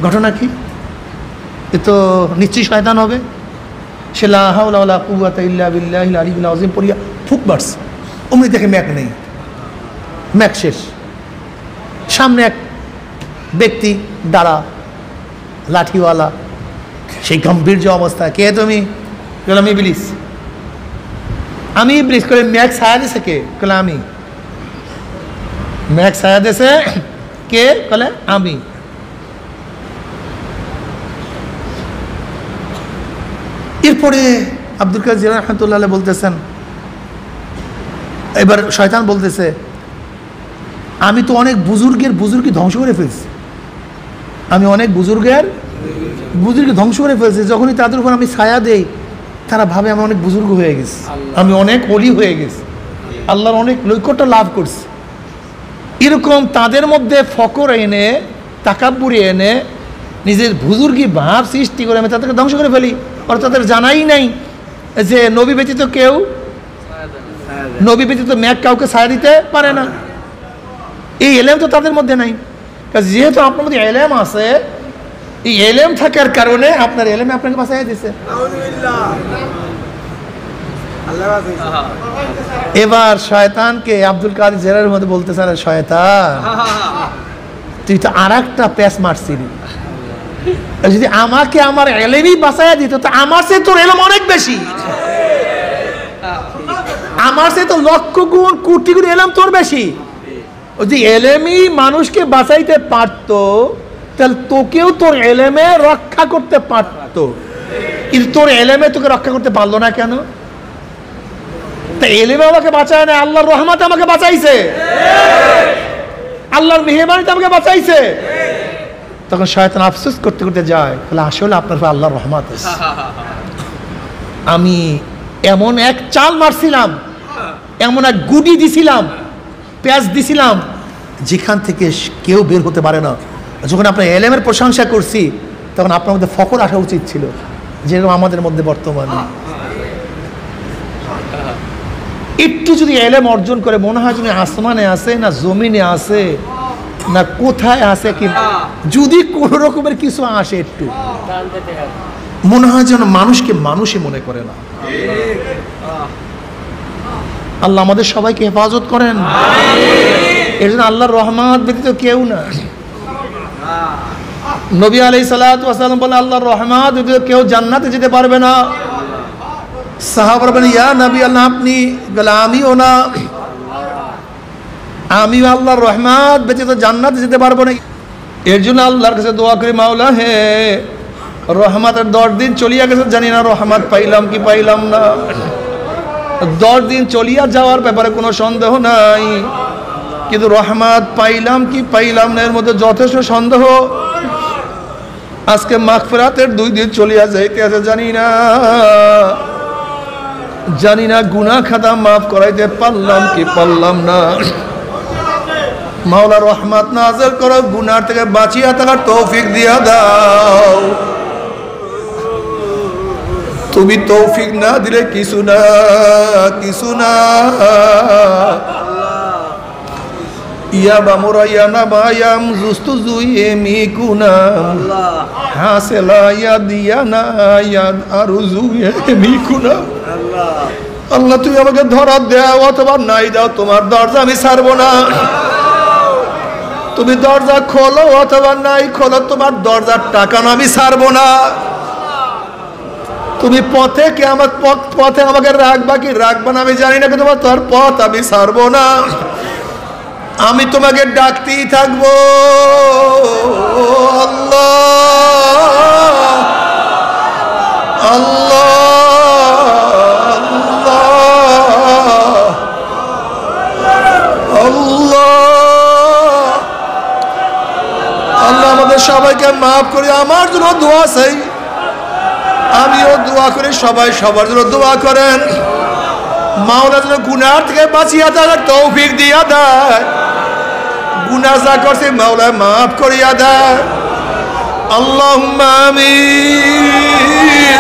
ঘটনা কি? এ তো নিশ্চয়ই শয়তান হবে। সে লা হাওলা ওয়ালা কুওয়াতা ইল্লা বিল্লাহিল আলিয়্যিল আযীম পড়িয়া ফুক মারছে, অমনি দেখে মেঘ নেই, মেঘ শেষ। সামনে এক ব্যক্তি দাঁড়া, লাঠিওয়ালা, সেই গম্ভীর্য অবস্থা। কে তুমি? বললাম ইবলিস। আমি ইবলিস। করে মেঘ ছায়া দিছে কে? বলে আমি। মেঘ ছায়া দিছে কে? বলে আমি। এরপরে আব্দুল কাদের জিলানী রাহমাতুল্লাহ আলাইহি বলতেছেন, এবার শয়তান বলতেছে, আমি তো অনেক বুজুর্গি ধ্বংস করে ফেলছি, আমি অনেক বুজুর্গি ধ্বংস করে ফেলছি। যখনই তাদের উপর আমি ছায়া দেই, তারা ভাবে আমি অনেক বুজুর্গ হয়ে গেছি, আমি অনেক ওলি হয়ে গেছি, আল্লাহর অনেক নৈকট্য লাভ করছি। এরকম তাদের মধ্যে ফকর এনে, তাকাব্বুরি এনে, নিজের বুজুর্গি ভাব সৃষ্টি করে আমি তাদেরকে ধ্বংস করে ফেলি। আর তাদের জানাই নাই যে নবী ব্যতীত কেউ, নবী ব্যতীত মেঘ কাউকে ছায়া দিতে পারে না। এই এলেম তো তাদের মধ্যে নাই। যেহেতু আপনার মধ্যে এলেম আছে, এই এলেম থাকার কারণে আপনার এলেমে আপনাকে বাঁচাই দিছে। এবার শয়তানকে আব্দুল কাদের জেলার মধ্যে বলতেছে, আরে শয়তান, তুই তো আর একটা প্যাচ মারছিলি, যদি আমাকে আমার এলেমই বাঁচাইয়া দিত, তো আমার সে তোর এলেম অনেক বেশি, আমার সে তো লক্ষ গুণ কোটি গুণ এলেম তোর বেশি। যদি এলেমই মানুষকে বাঁচাইতে পারতো, তাহলে তোকেও তোর এলেমে রক্ষা করতে পারতো, কিন্তু তোর এলেমে তোকে রক্ষা করতে পারলো না কেন? তা এলেমে আমাকে বাঁচায় না, আল্লাহর রহমত আমাকে বাঁচাইছে, আল্লাহর মেহেরবানিতে আমাকে বাঁচাইছে। তখন শয়তান আফসোস করতে করতে যায়, তাহলে আসলে আপনার আল্লাহর রহমত আছে। আমি এমন এক চাল মারছিলাম, এমন এক গুটি দিছিলাম, পেঁয়াজ দিছিলাম, যেখান থেকে কেউ বের হতে পারে না। যখন আপনার এলেমের প্রশংসা করছি, তখন আপনার মধ্যে ফখর আসা উচিত ছিল, যেরকম আমাদের মধ্যে বর্তমানে। একটু যদি এলেম অর্জন করে মনে হয় যেন আসমানে আছে না জমিনে আছে না কোথায় আছে, কিন্তু যদি কোনো রকমের কিছু আসে একটু মনে হয় যেন মানুষকে মানুষই মনে করে না। আল্লাহ আমাদের সবাইকে হেফাজত করেন। এর জন্য আল্লাহর রহমত ব্যতীত কেউ না। নবী আলাইহিস সালাতু ওয়াস সালাম বলেন, আল্লাহর রহমত ব্যতীত কেউ জান্নাতে যেতে পারবে না। সাহাবারা বলেন, ইয়া নবী আল্লাহ, আপনি? বলে, আমিও না, আমিও আল্লাহর রহমত ব্যতীত জান্নাতে যেতে পারবো না। এর জন্য আল্লাহর কাছে দোয়া করি, মাওলা হে, রহমতের 10 দিন চলিয়া গেছে, জানি না রহমত পাইলাম কি পাইলাম না। 10 দিন চলিয়া যাওয়ার ব্যাপারে কোনো সন্দেহ নাই, কিন্তু রহমত পাইলাম কি পাইলাম না এর মধ্যে যথেষ্ট সন্দেহ। আজকে মাগফিরাতের 2 দিন চলিয়া যাইতে আছে, জানি না গুনাহ খাতা মাফ করাইতে পারলাম কি পারলাম না। মাওলা রহমত নাযিল করো, গুনাহ থেকে বাঁচিয়া থাকার তৌফিক দিয়া দাও। তুমি তৌফিক না দিলে কিছু না। ইয়া বামুরা ইয়া না বায়াম জুস্তু জুয়ে মিকুনাম হাসেলা ইয়া দিয়া না ইয়া আরুজুয়ে মিকুনাম। আল্লাহ, তুমি আমাকে ধরা দাও অথবা নাই দাও, তোমার দরজা আমি ছাড়বো না। তুমি দরজা খোলো অথবা নাই খোলো, তোমার দরজার টাকা আমি ছাড়বো না। তুমি পথে আমাকে রাখবা কি রাখবা না আমি জানি না, কিন্তু তোমার পথ আমি ছাড়বো না। আমি তোমাকে ডাকতেই থাকবো। আল্লাহ আল্লাহ আল্লাহ আল্লাহ, আমাদের সবাইকে মাফ করে আমার জন্য দোয়া চাই। আমিও দোয়া করি, সবাই সবার জন্য দোয়া করেন। মাওলা যেন গুনাহ থেকে বাঁচিয়া থাকার তৌফিক দিয়া দেয়। গুনাহ যা করছে মাওলা মাফ করিয়া দেয়। আল্লাহুম্মা আমিন।